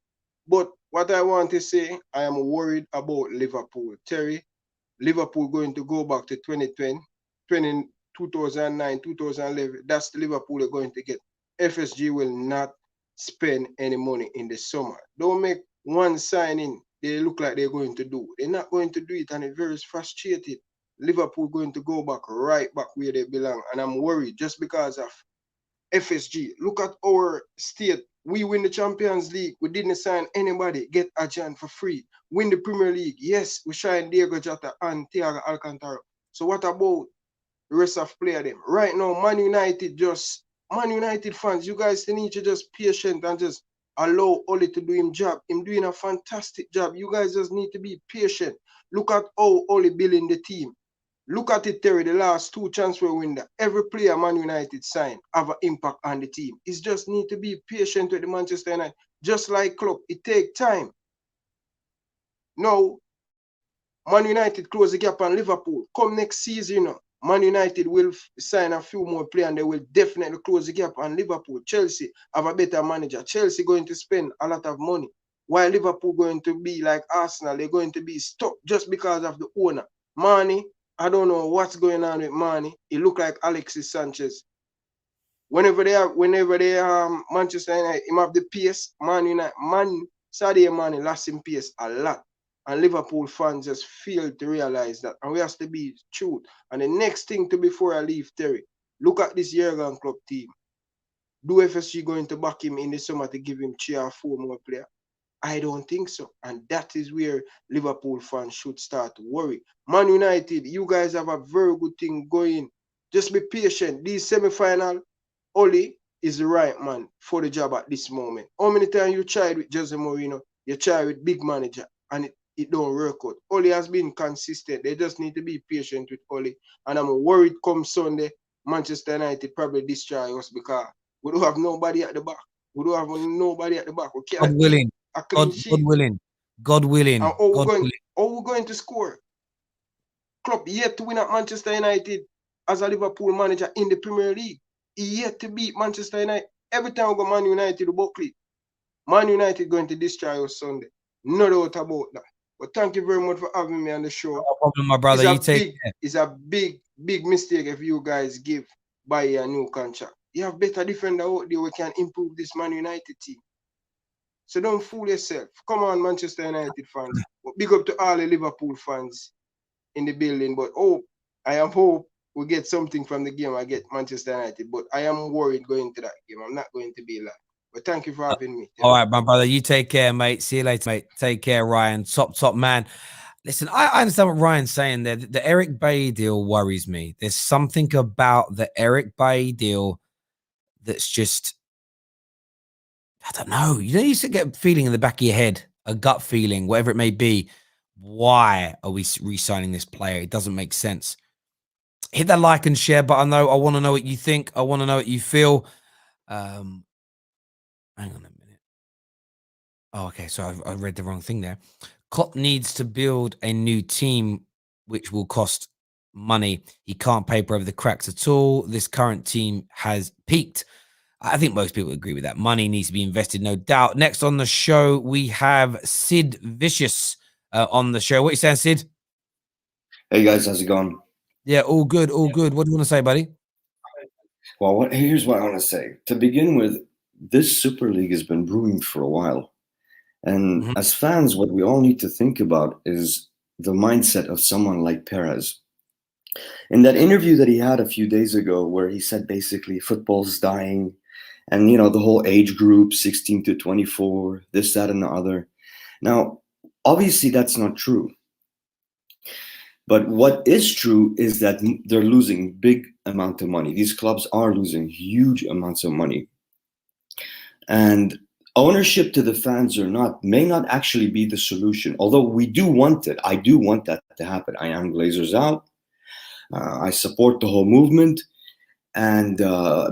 But what I want to say, I am worried about Liverpool. Terry, Liverpool going to go back to 2009, 2011. That's the Liverpool they're going to get. FSG will not spend any money in the summer. Don't make one signing they look like they're going to do. They're not going to do it, and it's very frustrated. Liverpool going to go back right back where they belong, and I'm worried just because of FSG. Look at our state. We win the Champions League. We didn't sign anybody. Get Ajan for free. Win the Premier League. Yes, we signed Diego Jota and Thiago Alcantara. So what about the rest of player them? Right now, Man United fans, you guys need to just patient and just allow Ole to do his job. Him doing a fantastic job. You guys just need to be patient. Look at how Ole building the team. Look at it, Terry, the last 2 transfer windows. Every player Man United signed have an impact on the team. It's just need to be patient with the Manchester United. Just like Klopp, it takes time. Now, Man United close the gap on Liverpool. Come next season, Man United will sign a few more players and they will definitely close the gap on Liverpool. Chelsea have a better manager. Chelsea going to spend a lot of money. While Liverpool going to be like Arsenal, they're going to be stuck just because of the owner. Mane, I don't know what's going on with Mane. He look like Alexis Sanchez. Whenever they Manchester United, him have the pace. Sadio Mane lost him pace a lot. And Liverpool fans just fail to realize that. And we have to be truth. And the next thing to before I leave Terry, look at this Jurgen Klopp team. Do FSG going to back him in the summer to give him 3 or 4 more players? I don't think so. And that is where Liverpool fans should start to worry. Man United, you guys have a very good thing going. Just be patient. These semi-final, Ole is the right man for the job at this moment. How many times you tried with Jose Mourinho? You tried with big manager and it don't work out. Ole has been consistent. They just need to be patient with Ole. And I'm worried come Sunday, Manchester United probably destroy us because we don't have nobody at the back. We don't have nobody at the back. We can't God willing. a clean God sheet. willing. God willing. And how we going to score? Klopp yet to win at Manchester United as a Liverpool manager in the Premier League. He yet to beat Manchester United. Every time we go Man United to Buckley, Man United going to destroy us Sunday. No doubt about that. But thank you very much for having me on the show. No problem, my brother. It's a big mistake if you guys give by a new contract. You have better defender out there. We can improve this Man United team. So don't fool yourself. Come on, Manchester United fans. But big up to all the Liverpool fans in the building. But I hope we get something from the game. I get Manchester United. But I am worried going to that game. I'm not going to be like. But thank you for having me. All right, my brother. You take care, mate. See you later, mate. Take care, Ryan. Top man. Listen, I understand what Ryan's saying there. The Eric Bailly deal worries me. There's something about the Eric Bailly deal that's just, I don't know. You used to get a feeling in the back of your head, a gut feeling, whatever it may be. Why are we re-signing this player? It doesn't make sense. Hit that like and share button, though. I want to know what you think. I want to know what you feel. Hang on a minute. Oh, okay. So I read the wrong thing there. Klopp needs to build a new team, which will cost money. He can't paper over the cracks at all. This current team has peaked. I think most people agree with that. Money needs to be invested, no doubt. Next on the show, we have Sid Vicious on the show. What are you saying, Sid? Hey, guys. How's it going? Yeah, all good, all good. What do you want to say, buddy? Well, here's what I want to say. To begin with, this Super League has been brewing for a while. And as fans, what we all need to think about is the mindset of someone like Perez. In that interview that he had a few days ago, where he said basically football's dying, and the whole age group, 16 to 24, this, that, and the other. Now, obviously, that's not true. But what is true is that they're losing big amount of money. These clubs are losing huge amounts of money. And ownership to the fans or not may not actually be the solution, although we do want it. I do want that to happen. I am Glazers out. I support the whole movement. And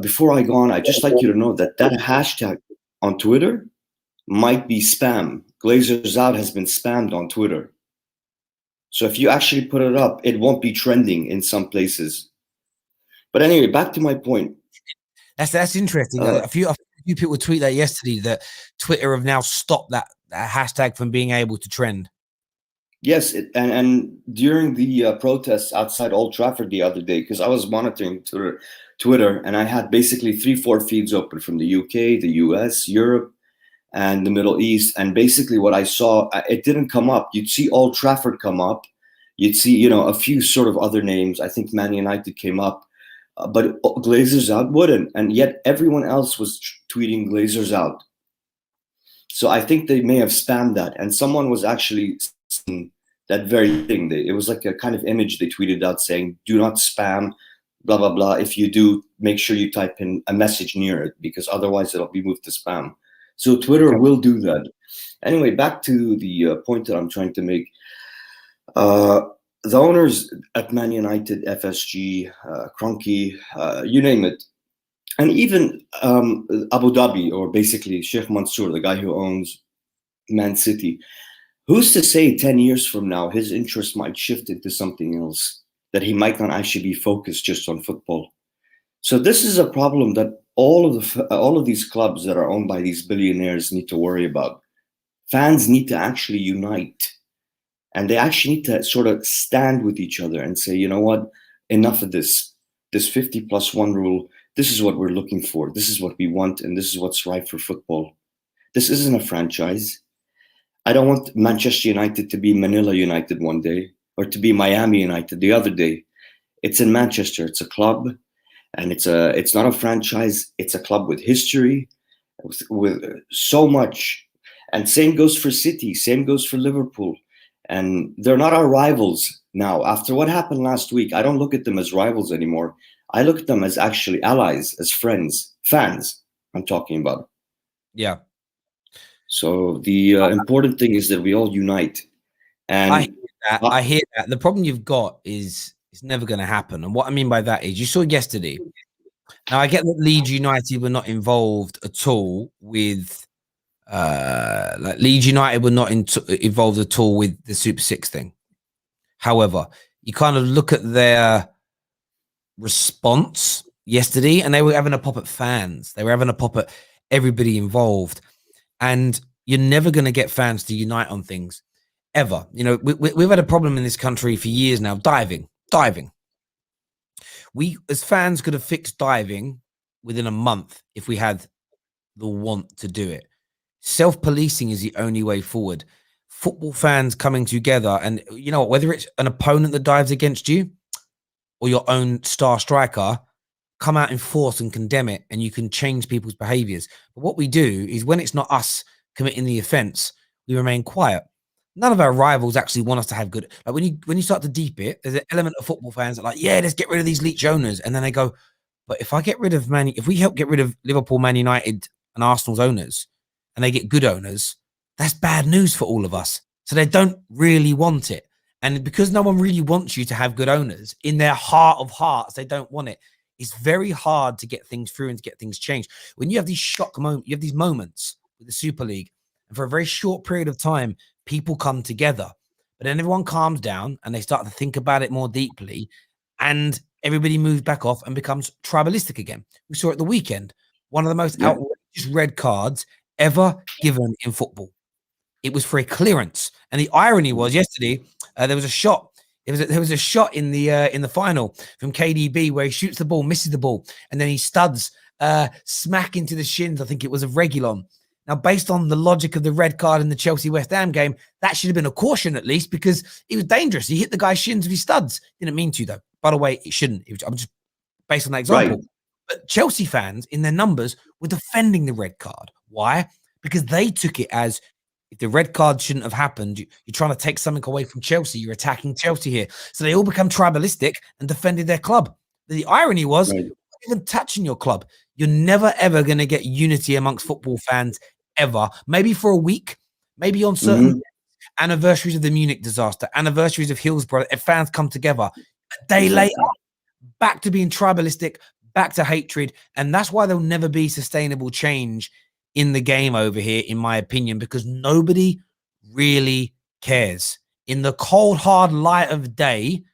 before I go on, I'd just like you to know that hashtag on Twitter might be spam. Glazers out has been spammed on Twitter. So if you actually put it up, it won't be trending in some places. But anyway, back to my point. That's interesting. A few people tweet that yesterday, that Twitter have now stopped that hashtag from being able to trend. Yes, and during the protests outside Old Trafford the other day, because I was monitoring Twitter, and I had basically 3-4 feeds open from the UK, the US, Europe, and the Middle East. And basically what I saw, it didn't come up. You'd see Old Trafford come up. You'd see, a few sort of other names. I think Man United came up. But Glazers out wouldn't. And yet everyone else was tweeting Glazers out. So I think they may have spammed that. And someone was actually saying that very thing. It was like a kind of image they tweeted out saying, do not spam, blah, blah, blah. If you do, make sure you type in a message near it, because otherwise it'll be moved to spam. So Twitter will do that. Anyway, back to the point that I'm trying to make. The owners at Man United, FSG, Kroenke, you name it, and even Abu Dhabi, or basically Sheikh Mansour, the guy who owns Man City, who's to say 10 years from now his interest might shift into something else, that he might not actually be focused just on football. So this is a problem that all of these clubs that are owned by these billionaires need to worry about. Fans need to actually unite, and they actually need to sort of stand with each other and say, you know what, enough of this. this 50+1 rule, this is what we're looking for, this is what we want, and this is what's right for football. This isn't a franchise. I don't want Manchester United to be Manila United one day, or to be Miami United the other day. It's in Manchester. It's a club, and it's not a franchise. It's a club with history, with so much. And same goes for City. Same goes for Liverpool. And they're not our rivals now. After what happened last week, I don't look at them as rivals anymore. I look at them as actually allies, as friends, fans. I'm talking about. Yeah. So the important thing is that we all unite. And I hear that. The problem you've got is it's never going to happen. And what I mean by that is, you saw yesterday. Now I get that Leeds United were not involved at all with, like Leeds United were not involved at all with the Super Six thing. However, you kind of look at their response yesterday, and they were having a pop at fans. They were having a pop at everybody involved. And you're never going to get fans to unite on things, ever. You know, we've had a problem in this country for years now. Diving. We, as fans, could have fixed diving within a month if we had the want to do it. Self-policing is the only way forward. Football fans coming together, and you know what, whether it's an opponent that dives against you or your own star striker, come out in force and condemn it, and you can change people's behaviors. But what we do is, when it's not us committing the offense, we remain quiet. None of our rivals actually want us to have good. Like when you start to deep it, there's an element of football fans that are like, yeah, let's get rid of these leech owners, and then they go, but if we help get rid of Liverpool, Man United, and Arsenal's owners, and they get good owners, that's bad news for all of us. So they don't really want it, and because no one really wants you to have good owners, in their heart of hearts, they don't want it. It's very hard to get things through and to get things changed. When you have these shock moments, you have these moments with the Super League, and for a very short period of time, people come together, but then everyone calms down and they start to think about it more deeply, and everybody moves back off and becomes tribalistic again. We saw at the weekend, one of the most outrageous red cards ever given in football. It was for a clearance, and the irony was yesterday there was a shot. There was a shot in the final from KDB where he shoots the ball, misses the ball, and then he studs smack into the shins. I think it was of Reguilon. Now, based on the logic of the red card in the Chelsea-West Ham game, that should have been a caution at least, because it was dangerous. He hit the guy's shins with his studs. Didn't mean to, though. By the way, it shouldn't. I'm just based on that example. Right. But Chelsea fans, in their numbers, were defending the red card. Why? Because they took it as, if the red card shouldn't have happened, you're trying to take something away from Chelsea. You're attacking Chelsea here. So they all become tribalistic and defended their club. The irony was, right, even touching your club, you're never, ever going to get unity amongst football fans, ever. Maybe for a week, maybe on certain anniversaries of the Munich disaster, anniversaries of Hillsborough, if fans come together. A day later, back to being tribalistic, back to hatred. And that's why there'll never be sustainable change in the game over here, in my opinion, because nobody really cares. In the cold, hard light of day,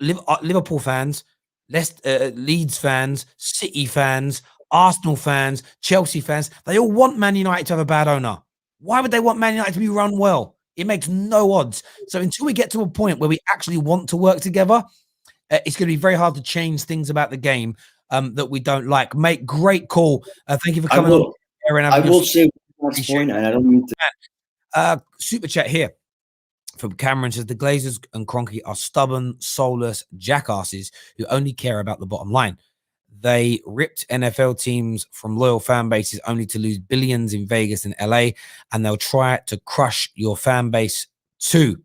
Liverpool fans, Leeds fans, City fans, Arsenal fans, Chelsea fans, they all want Man United to have a bad owner. Why would they want Man United to be run well? It makes no odds. So until we get to a point where we actually want to work together, it's going to be very hard to change things about the game that we don't like. Mate, great call. Thank you for coming on. I will say one last point, and I don't mean to. Super chat here from Cameron says, the Glazers and Kroenke are stubborn, soulless jackasses who only care about the bottom line. They ripped NFL teams from loyal fan bases only to lose billions in Vegas and LA, and they'll try to crush your fan base too.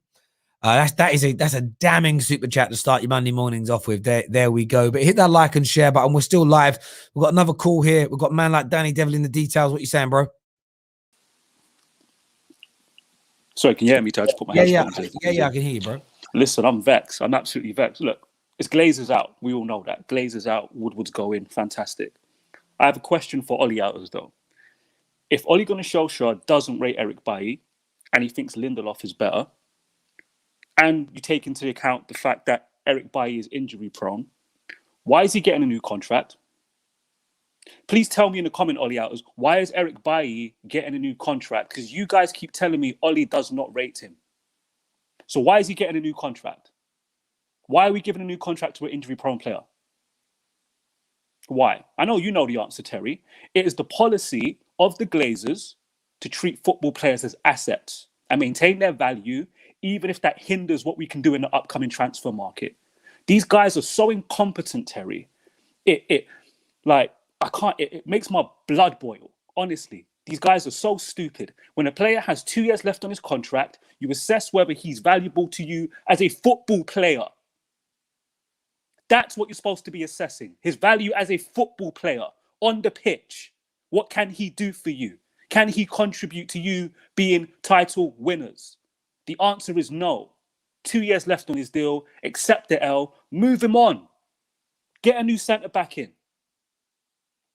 That's a damning super chat to start your Monday mornings off with. There we go. But hit that like and share button. We're still live. We've got another call here. We've got man like Danny Devil in the details. What you saying, bro? Sorry, can you hear me? I just put my headphones in. Yeah, I can hear you, bro. Listen, I'm vexed. I'm absolutely vexed. Look, it's Glazers out. We all know that. Glazers out. Woodward's going. Fantastic. I have a question for Ole Outers, though. If Ole Gunnar Solskjaer doesn't rate Eric Bailly and he thinks Lindelof is better, and you take into account the fact that Eric Bailly is injury prone, why is he getting a new contract? Please tell me in the comment, Ole Outers, why is Eric Bailly getting a new contract? Because you guys keep telling me Ole does not rate him. So why is he getting a new contract? Why are we giving a new contract to an injury prone player? Why? I know you know the answer, Terry. It is the policy of the Glazers to treat football players as assets and maintain their value, even if that hinders what we can do in the upcoming transfer market. These guys are so incompetent, Terry. It makes my blood boil, honestly. These guys are so stupid. When a player has 2 years left on his contract, you assess whether he's valuable to you as a football player. That's what you're supposed to be assessing. His value as a football player on the pitch. What can he do for you? Can he contribute to you being title winners? The answer is no. 2 years left on his deal. Accept the L. Move him on. Get a new centre back in.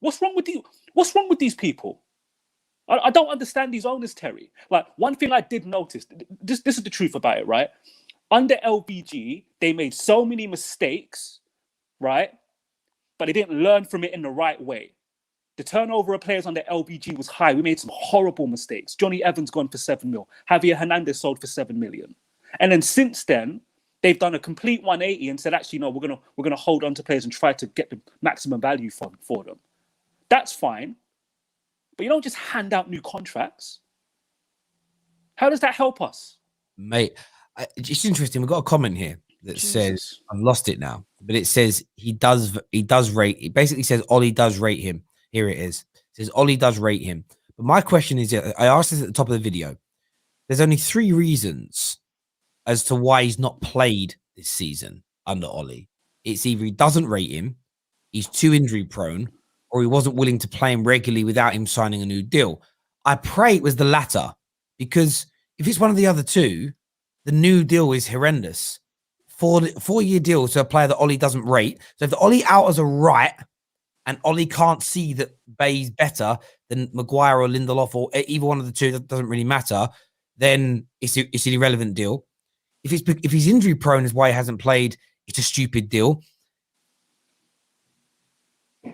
What's wrong with you? What's wrong with these people? I don't understand these owners, Terry. Like, one thing I did notice, this is the truth about it, right? Under LBG, they made so many mistakes, right? But they didn't learn from it in the right way. The turnover of players under LBG was high. We made some horrible mistakes. Johnny Evans gone for 7 mil. Javier Hernandez sold for 7 million. And then since then, they've done a complete 180 and said, actually, no, we're gonna hold on to players and try to get the maximum value for them. That's fine. But you don't just hand out new contracts. How does that help us? Mate, it's interesting. We've got a comment here that says, I've lost it now, but it says he does rate. It basically says Ollie does rate him. Here it is. It says Ollie does rate him. But my question is, I asked this at the top of the video. There's only 3 reasons as to why he's not played this season under Ollie. It's either he doesn't rate him, he's too injury prone, or he wasn't willing to play him regularly without him signing a new deal. I pray it was the latter, because if it's one of the other two, the new deal is horrendous. 4-year deal to a player that Ollie doesn't rate. So if the Ollie outers are right and Ollie can't see that Bay's better than Maguire or Lindelof or either one of the two, that doesn't really matter, then it's an irrelevant deal. If he's injury prone is why he hasn't played, it's a stupid deal.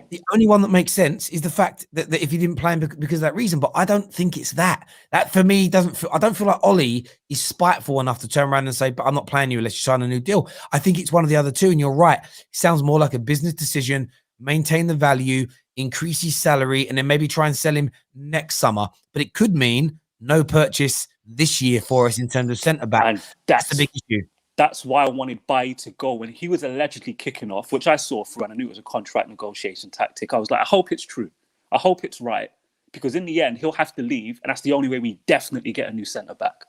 The only one that makes sense is the fact that if he didn't play him because of that reason, but I don't think it's that. That for me I don't feel like Ollie is spiteful enough to turn around and say, but I'm not playing you unless you sign a new deal. I think it's one of the other two, and you're right. It sounds more like a business decision, maintain the value, increase his salary, and then maybe try and sell him next summer. But it could mean no purchase this year for us in terms of centre-back. And that's the big issue. That's why I wanted Bailly to go when he was allegedly kicking off, which I saw through, and I knew it was a contract negotiation tactic. I was like, I hope it's true. I hope it's right. Because in the end, he'll have to leave, and that's the only way we definitely get a new centre-back.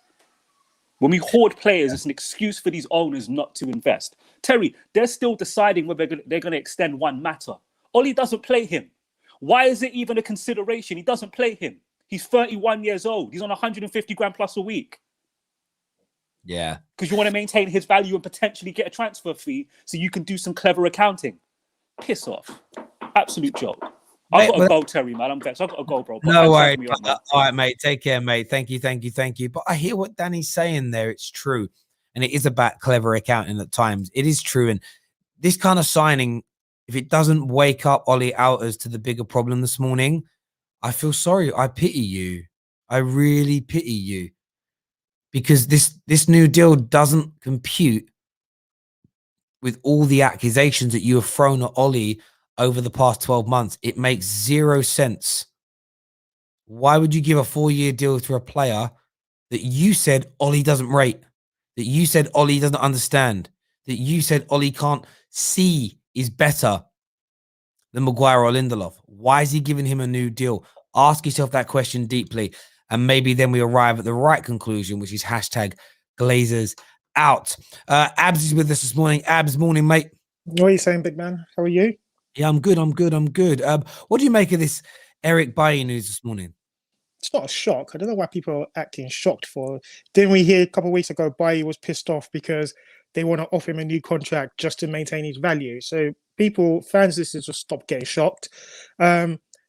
When we hoard players, it's an excuse for these owners not to invest. Terry, they're still deciding whether they're going to extend Juan Mata. Ollie doesn't play him. Why is it even a consideration? He doesn't play him. He's 31 years old. He's on 150 grand plus a week. Yeah. Because you want to maintain his value and potentially get a transfer fee so you can do some clever accounting. Piss off. Absolute joke. I've got to go, Terry, man. I'm vexed. I've got to go, bro. But no worries. All right, mate. Take care, mate. Thank you. But I hear what Danny's saying there. It's true. And it is about clever accounting at times. It is true. And this kind of signing, if it doesn't wake up Ole Outers to the bigger problem this morning, I feel sorry. I pity you. I really pity you. Because this new deal doesn't compute with all the accusations that you have thrown at Ollie over the past 12 months. It makes 0 sense. Why would you give a 4-year deal to a player that you said Ollie doesn't rate, that you said Ollie doesn't understand, that you said Ollie can't see is better than Maguire or Lindelof? Why is he giving him a new deal? Ask yourself that question deeply. And maybe then we arrive at the right conclusion, which is #Glazers out. Abs is with us this morning. Abs, morning, mate. What are you saying, big man? How are you? Yeah, I'm good. What do you make of this Eric Bailly news this morning? It's not a shock. I don't know why people are acting shocked for. Didn't we hear a couple of weeks ago Bailly was pissed off because they want to offer him a new contract just to maintain his value? So fans, this is just stop getting shocked.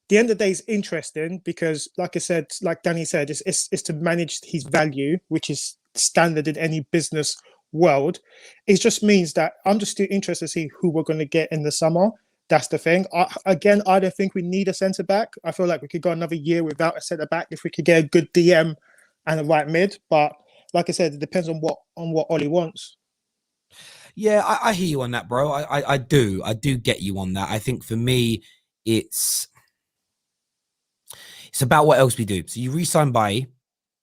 The end of the day is interesting because, like I said, like Danny said, it's to manage his value, which is standard in any business world. It just means that I'm just still interested to see who we're going to get in the summer. That's the thing. I don't think we need a centre-back. I feel like we could go another year without a centre-back if we could get a good DM and a right mid. But like I said, it depends on what Ollie wants. Yeah, I hear you on that, bro. I do get you on that. I think for me, it's about what else we do. So you re-sign Bailly,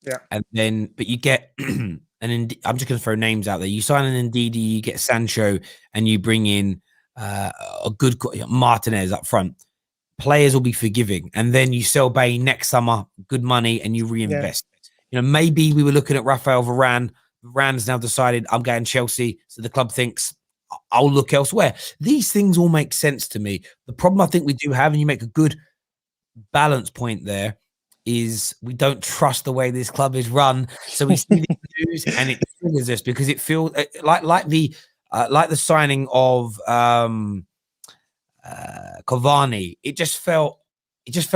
Yeah. and then but you get I'm just going to throw names out there. You sign an Ndidi, you get Sancho, and you bring in a good Martinez up front. Players will be forgiving, and then you sell Bailly next summer, good money, and you reinvest. You know, maybe we were looking at Rafael Varane. Varane's now decided I'm going Chelsea, so the club thinks I'll look elsewhere. These things all make sense to me. The problem I think we do have, and you make a good balance point there, is we don't trust the way this club is run. So we see the news and it triggers us because it feels like the signing of Cavani. It just felt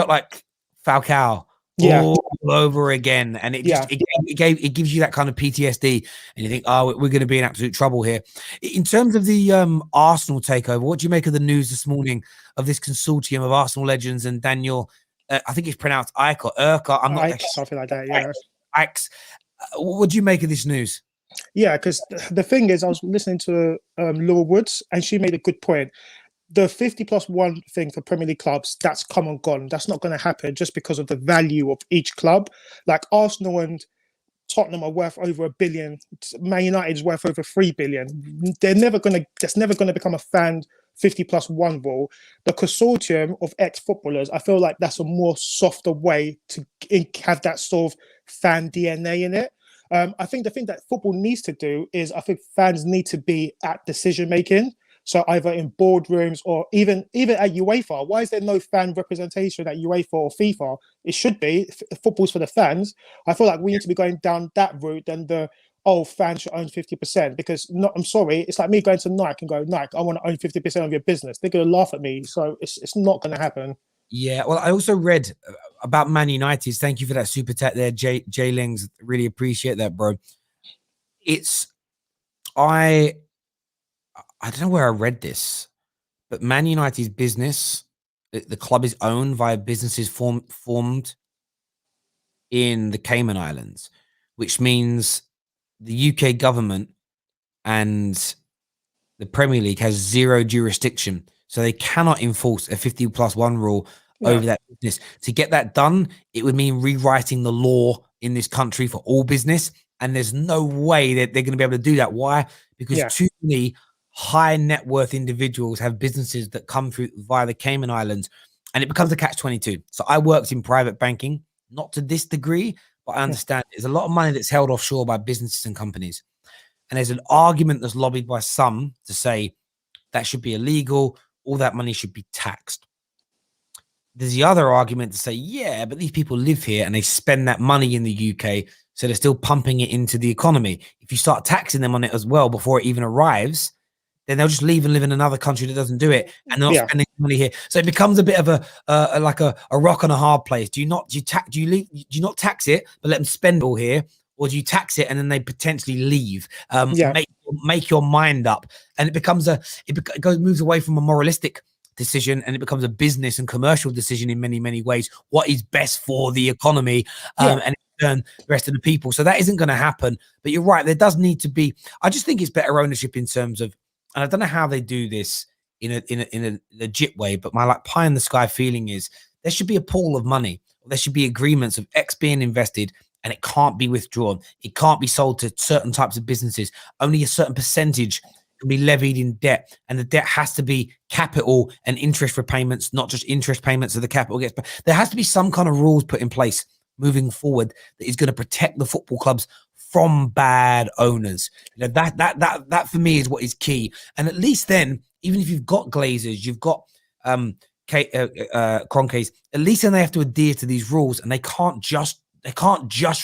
like Falcao all over again, and it gives you that kind of PTSD, and you think, oh, we're going to be in absolute trouble here. In terms of the Arsenal takeover, what do you make of the news this morning of this consortium of Arsenal legends and Daniel? I think it's pronounced Urka. I'm not something like that. Yeah. Ix. What do you make of this news? Yeah, because the thing is, I was listening to Laura Woods, and she made a good point. The 50+1 thing for Premier League clubs, that's come and gone. That's not going to happen just because of the value of each club. Like Arsenal and Tottenham are worth over $1 billion. Man United is worth over $3 billion. That's never going to become a fan 50+1 rule. The consortium of ex-footballers, I feel like that's a more softer way to have that sort of fan DNA in it. I think the thing that football needs to do is, I think fans need to be at decision making. So either in boardrooms or even at UEFA. Why is there no fan representation at UEFA or FIFA? It should be. Football's for the fans. I feel like we need to be going down that route than fans should own 50%. Because I'm sorry, it's like me going to Nike and go, Nike, I want to own 50% of your business. They're going to laugh at me. So it's not going to happen. Yeah, well, I also read about Man United. Thank you for that super chat there, Jay Lings. Really appreciate that, bro. I don't know where I read this, but Man United's business, the club is owned via businesses formed in the Cayman Islands, which means the UK government and the Premier League has zero jurisdiction. So they cannot enforce a 50+1 rule over that business. To get that done, it would mean rewriting the law in this country for all business. And there's no way that they're going to be able to do that. Why? Because too many high net worth individuals have businesses that come through via the Cayman Islands, and it becomes a catch-22. So I worked in private banking, not to this degree, but I understand there's a lot of money that's held offshore by businesses and companies. And there's an argument that's lobbied by some to say that should be illegal. All that money should be taxed. There's the other argument to say, yeah, but these people live here and they spend that money in the UK, so they're still pumping it into the economy. If you start taxing them on it as well before it even arrives, then they'll just leave and live in another country that doesn't do it, and they're not spending money here. So it becomes a bit of a rock and a hard place. Do you not tax it, but let them spend all here, or do you tax it and then they potentially leave? Make your mind up, and it moves away from a moralistic decision, and it becomes a business and commercial decision in many, many ways. What is best for the economy and the rest of the people? So that isn't going to happen. But you're right, there does need to be. I just think it's better ownership in terms of. And I don't know how they do this in a legit way, but my like pie in the sky feeling is there should be a pool of money. There should be agreements of X being invested, and it can't be withdrawn. It can't be sold to certain types of businesses. Only a certain percentage can be levied in debt, and the debt has to be capital and interest repayments, not just interest payments of the capital gets. There has to be some kind of rules put in place moving forward that is going to protect the football clubs from bad owners. You know, that for me is what is key. And at least then, even if you've got Glazers, you've got Kroenkes, at least then they have to adhere to these rules, and they can't just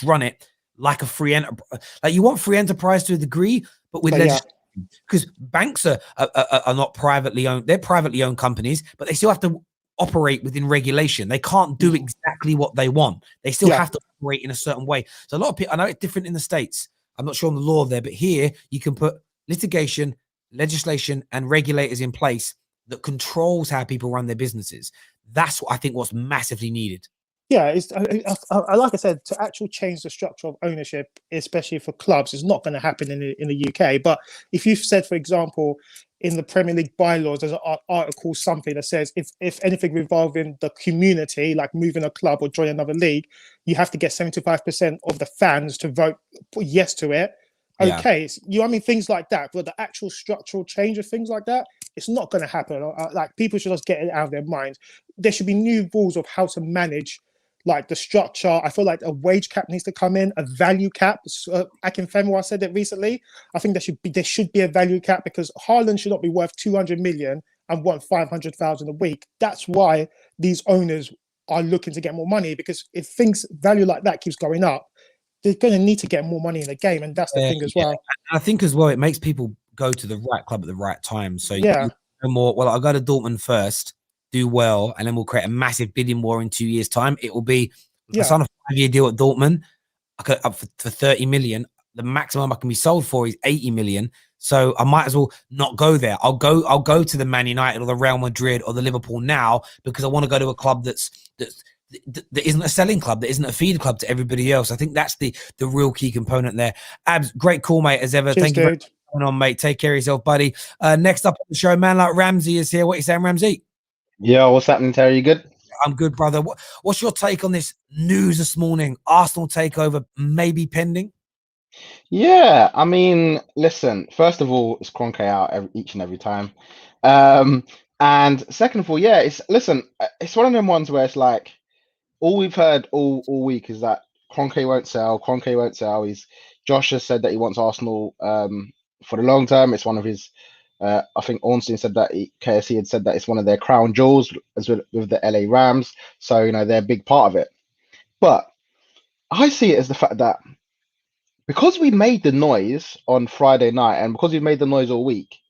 run it like a free enterprise. Like, you want free enterprise to a degree, but with legislation. Because banks are not privately owned. They're privately owned companies, but they still have to operate within regulation. They can't do exactly what they want. They still have to operate in a certain way. So a lot of people, I know it's different in the States. I'm not sure on the law there, but here you can put litigation, legislation, and regulators in place that controls how people run their businesses. That's what I think what's massively needed. Yeah, it's like I said, to actually change the structure of ownership, especially for clubs, is not going to happen in the UK. But if you've said, for example, in the Premier League bylaws, there's an article, something that says if anything involving the community, like moving a club or joining another league, you have to get 75% of the fans to vote yes to it. Yeah. Okay, I mean, things like that, but the actual structural change of things like that, it's not going to happen. Like, people should just get it out of their minds. There should be new rules of how to manage, like, the structure. I feel like a wage cap needs to come in, a value cap. Akinfenwa said it recently. I think there should be a value cap, because Haaland should not be worth 200 million and want 500,000 a week. That's why these owners are looking to get more money, because if things value like that keeps going up, they're going to need to get more money in the game, and that's the thing as well. And I think as well, it makes people go to the right club at the right time. So Yeah. I'll go to Dortmund first, do well, and then we'll create a massive bidding war in 2 years' time. It will be, if I sign a 5-year deal at Dortmund, I could up for 30 million. The maximum I can be sold for is 80 million. So I might as well not go there. I'll go to the Man United or the Real Madrid or the Liverpool now, because I want to go to a club that isn't a selling club, that isn't a feed club to everybody else. I think that's the real key component there. Abs, great call, mate, as ever. Cheers, Thank you very much for coming on, mate. Take care of yourself, buddy. Next up on the show, man like Ramsey is here. What are you saying, Ramsey? Yo, what's happening, Terry? You good? I'm good, brother. What's your take on this news this morning? Arsenal takeover maybe pending? Yeah, I mean, listen, first of all, it's Kroenke out each and every time. And second of all, yeah, it's one of them ones where it's like, all we've heard all week is that Kroenke won't sell. Josh has said that he wants Arsenal for the long term. It's one of his, I think Ornstein said that, KSC had said that it's one of their crown jewels as with the LA Rams. So, they're a big part of it. But I see it as the fact that because we made the noise on Friday night, and because we've made the noise all week,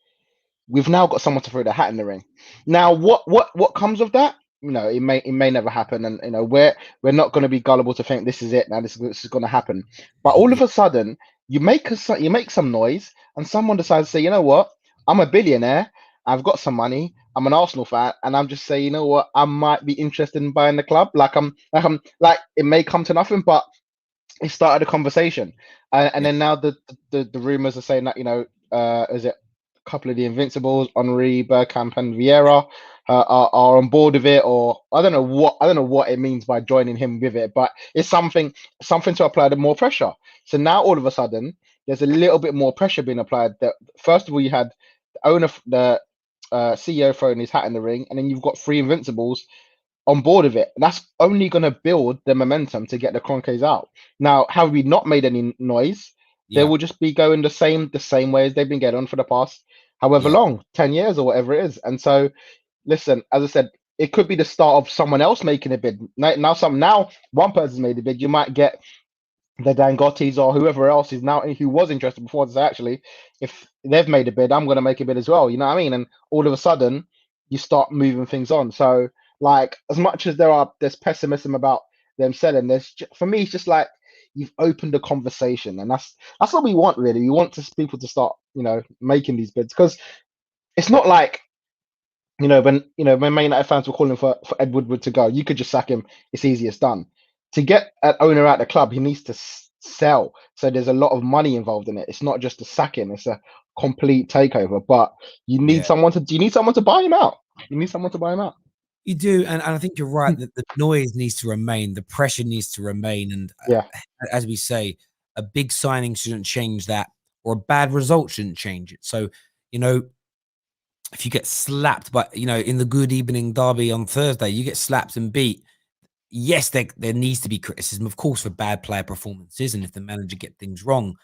we've now got someone to throw the hat in the ring. Now, what comes of that? It may never happen, and we're not going to be gullible to think this is it now. This is going to happen. But all of a sudden, you make some noise, and someone decides to say, you know what? I'm a billionaire. I've got some money. I'm an Arsenal fan, and I'm just saying, you know what? I might be interested in buying the club. Like it may come to nothing, but it started a conversation, and then now the rumors are saying that is it a couple of the Invincibles, Henry, Bergkamp, and Vieira are on board with it, or I don't know what it means by joining him with it, but it's something to apply the more pressure. So now all of a sudden there's a little bit more pressure being applied. That first of all you had the owner, the CEO throwing his hat in the ring, and then you've got 3 Invincibles on board of it. And that's only going to build the momentum to get the Kroenkes out. Now, have we not made any noise? They will just be going the same way as they've been getting on for the past however long, 10 years or whatever it is. And so, listen, as I said, it could be the start of someone else making a bid. Now one person's made a bid. You might get the Dangottis or whoever else is now who was interested before to say, actually, if they've made a bid, I'm going to make a bid as well. You know what I mean? And all of a sudden, you start moving things on. So, like, as much as there's pessimism about them selling, for me, it's just like you've opened a conversation, and that's what we want, really. We want people to start, making these bids, because it's not like, when Man United fans were calling for Ed Woodward to go, you could just sack him. It's easy, it's done. To get an owner out of the club, he needs to sell. So there's a lot of money involved in it. It's not just a sacking; it's a complete takeover. But you need someone to buy him out. You need someone to buy him out. You do, and I think you're right that the noise needs to remain, the pressure needs to remain, and as we say, a big signing shouldn't change that, or a bad result shouldn't change it. So, if you get slapped, but in the Good Evening Derby on Thursday, you get slapped and beat. Yes, there needs to be criticism, of course, for bad player performances, and if the manager get things wrong,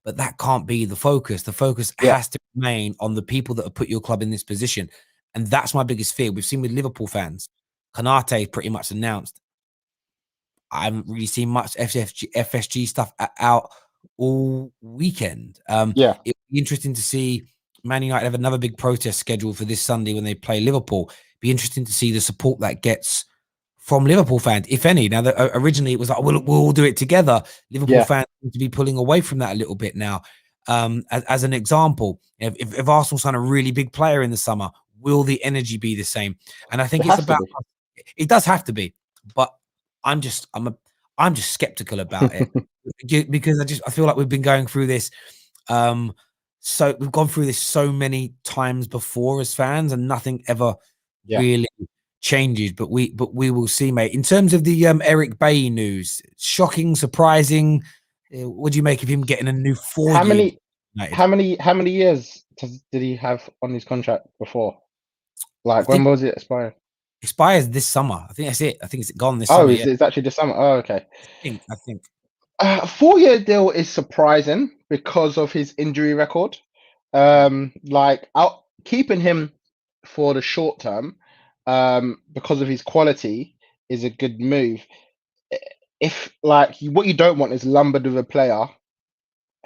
but that can't be the focus. The focus has to remain on the people that have put your club in this position. And that's my biggest fear. We've seen with Liverpool fans, Konate pretty much announced. I haven't really seen much FSG stuff out all weekend. It'd be interesting to see Man United have another big protest scheduled for this Sunday when they play Liverpool. It'd be interesting to see the support that gets from Liverpool fans, if any. Now, originally it was like, we'll all do it together. Liverpool fans seem to be pulling away from that a little bit now. As an example, if Arsenal sign a really big player in the summer, will the energy be the same? And I think it does have to be, but I'm just skeptical about it because I feel like we've been going through this. So we've gone through this so many times before as fans, and nothing ever really changes. But we will see, mate. In terms of the Eric Bailly news, shocking, surprising. What do you make of him getting a new 4 year? How many years did he have on his contract before? Like, when was it expired? Expires this summer. I think that's it. I think it's gone this summer. Oh, it's actually this summer. Oh, okay. I think. A 4-year deal is surprising because of his injury record. Like, keeping him for the short term, because of his quality, is a good move. If like what you don't want is lumbered with a player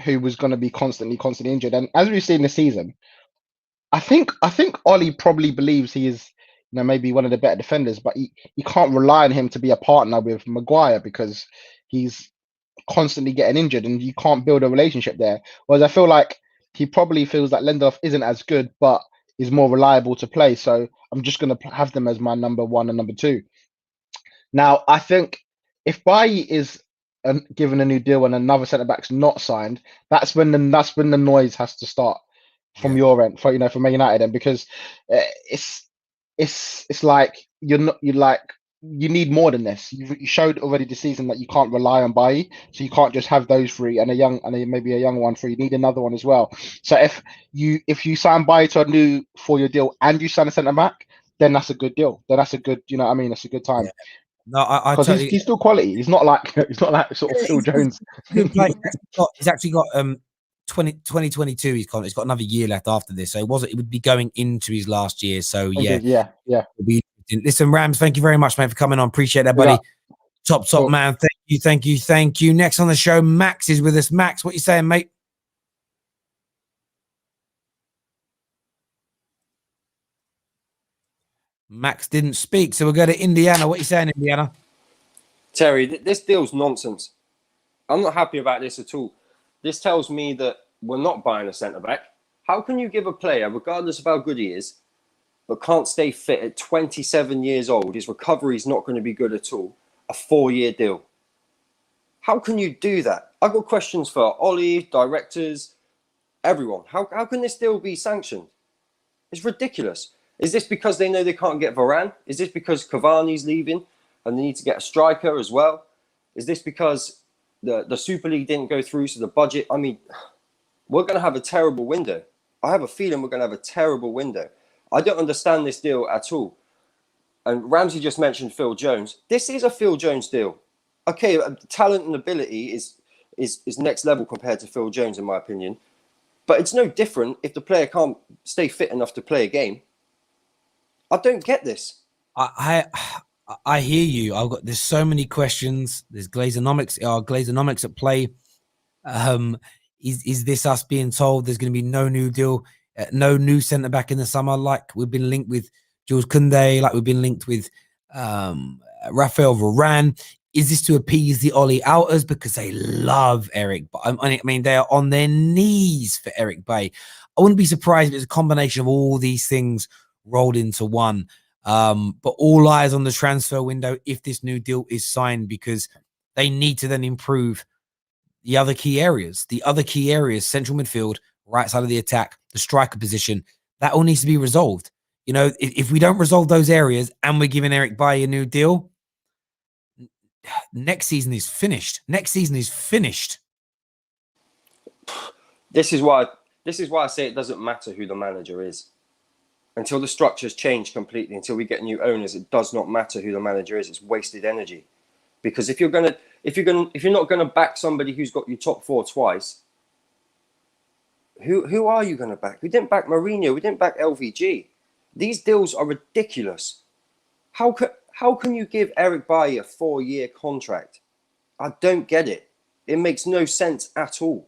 who was going to be constantly injured, and as we've seen this season, I think Ollie probably believes he is, maybe one of the better defenders, but you can't rely on him to be a partner with Maguire because he's constantly getting injured and you can't build a relationship there. Whereas I feel like he probably feels that Lindelof isn't as good, but is more reliable to play. So I'm just going to have them as my number 1 and number 2. Now, I think if Bailly is given a new deal and another centre back's not signed, that's when the noise has to start from your end, for Man United, and because it's like you need more than this. You showed already this season that you can't rely on Bailly, so you can't just have those 3 and maybe a young one. You need another one as well. So if you sign Bailly to a new 4-year deal and you sign a centre back, then that's a good deal. Then that's a good, that's a good time. Yeah. No, I because totally... he's still quality. He's not like sort of Phil Jones. He's actually got 2022. He's got another year left after this, so it would be going into his last year. So yeah. Listen, Rams, thank you very much, mate, for coming on. Appreciate that, buddy. Top cool. Man. Thank you. Next on the show, Max is with us. Max, what you saying, mate? Max didn't speak, so we'll go to Indiana. What are you saying, Indiana? Terry, this deal's nonsense. I'm not happy about this at all. This tells me that we're not buying a centre-back. How can you give a player, regardless of how good he is, but can't stay fit at 27 years old, his recovery is not going to be good at all, a 4-year deal? How can you do that? I've got questions for Ollie, directors, everyone. How can this deal be sanctioned? It's ridiculous. Is this because they know they can't get Varane? Is this because Cavani's leaving and they need to get a striker as well? Is this because the Super League didn't go through, so the budget? I mean, we're going to have a terrible window. I have a feeling we're going to have a terrible window. I don't understand this deal at all. And Ramsey just mentioned Phil Jones. This is a Phil Jones deal. Okay, talent and ability is next level compared to Phil Jones, in my opinion. But it's no different if the player can't stay fit enough to play a game. I don't get this. I hear you. There's so many questions. There's Glazonomics at play. Is this us being told there's going to be no new deal, no new centre back in the summer? Like we've been linked with Jules Koundé, like we've been linked with Raphael Varane. Is this to appease the Ole Outers because they love Eric? But I mean, they are on their knees for Eric Bailly. I wouldn't be surprised if it's a combination of all these things rolled into one. But all eyes on the transfer window if this new deal is signed, because they need to then improve the other key areas. Central midfield, right side of the attack, the striker position, that all needs to be resolved. If we don't resolve those areas and we're giving Eric Bailly a new deal, next season is finished. This is why I say it doesn't matter who the manager is. Until the structures change completely, until we get new owners, it does not matter who the manager is. It's wasted energy. Because if you're not gonna back somebody who's got you top 4 twice, who are you gonna back? We didn't back Mourinho. We didn't back LVG. These deals are ridiculous. How can you give Eric Bailly a 4-year contract? I don't get it. It makes no sense at all.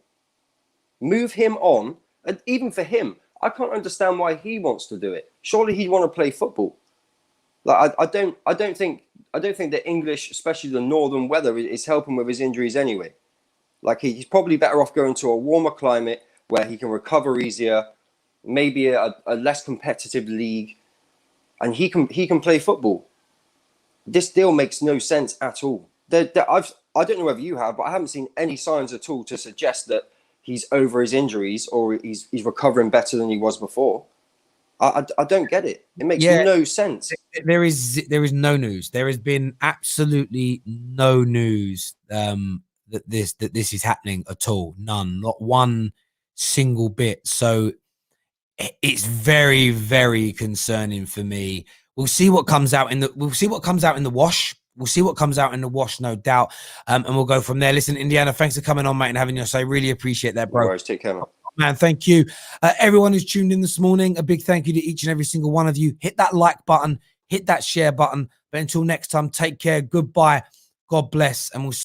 Move him on, and even for him, I can't understand why he wants to do it. Surely he'd want to play football. Like I don't think the English, especially the northern weather, is helping with his injuries anyway. Like he's probably better off going to a warmer climate where he can recover easier, maybe a less competitive league, and he can play football. This deal makes no sense at all. I don't know whether you have, but I haven't seen any signs at all to suggest that he's over his injuries or he's recovering better than he was before. I don't get it. It makes no sense. There is no news. There has been absolutely no news that this is happening at all. None, not one single bit. So it's very, very concerning for me. We'll see what comes out in the wash. We'll see what comes out in the wash, no doubt. And we'll go from there. Listen, Indiana, thanks for coming on, mate, and having your say. Really appreciate that, bro. No worries. Take care, man. Thank you. Everyone who's tuned in this morning, a big thank you to each and every single one of you. Hit that like button, hit that share button. But until next time, take care. Goodbye. God bless. And we'll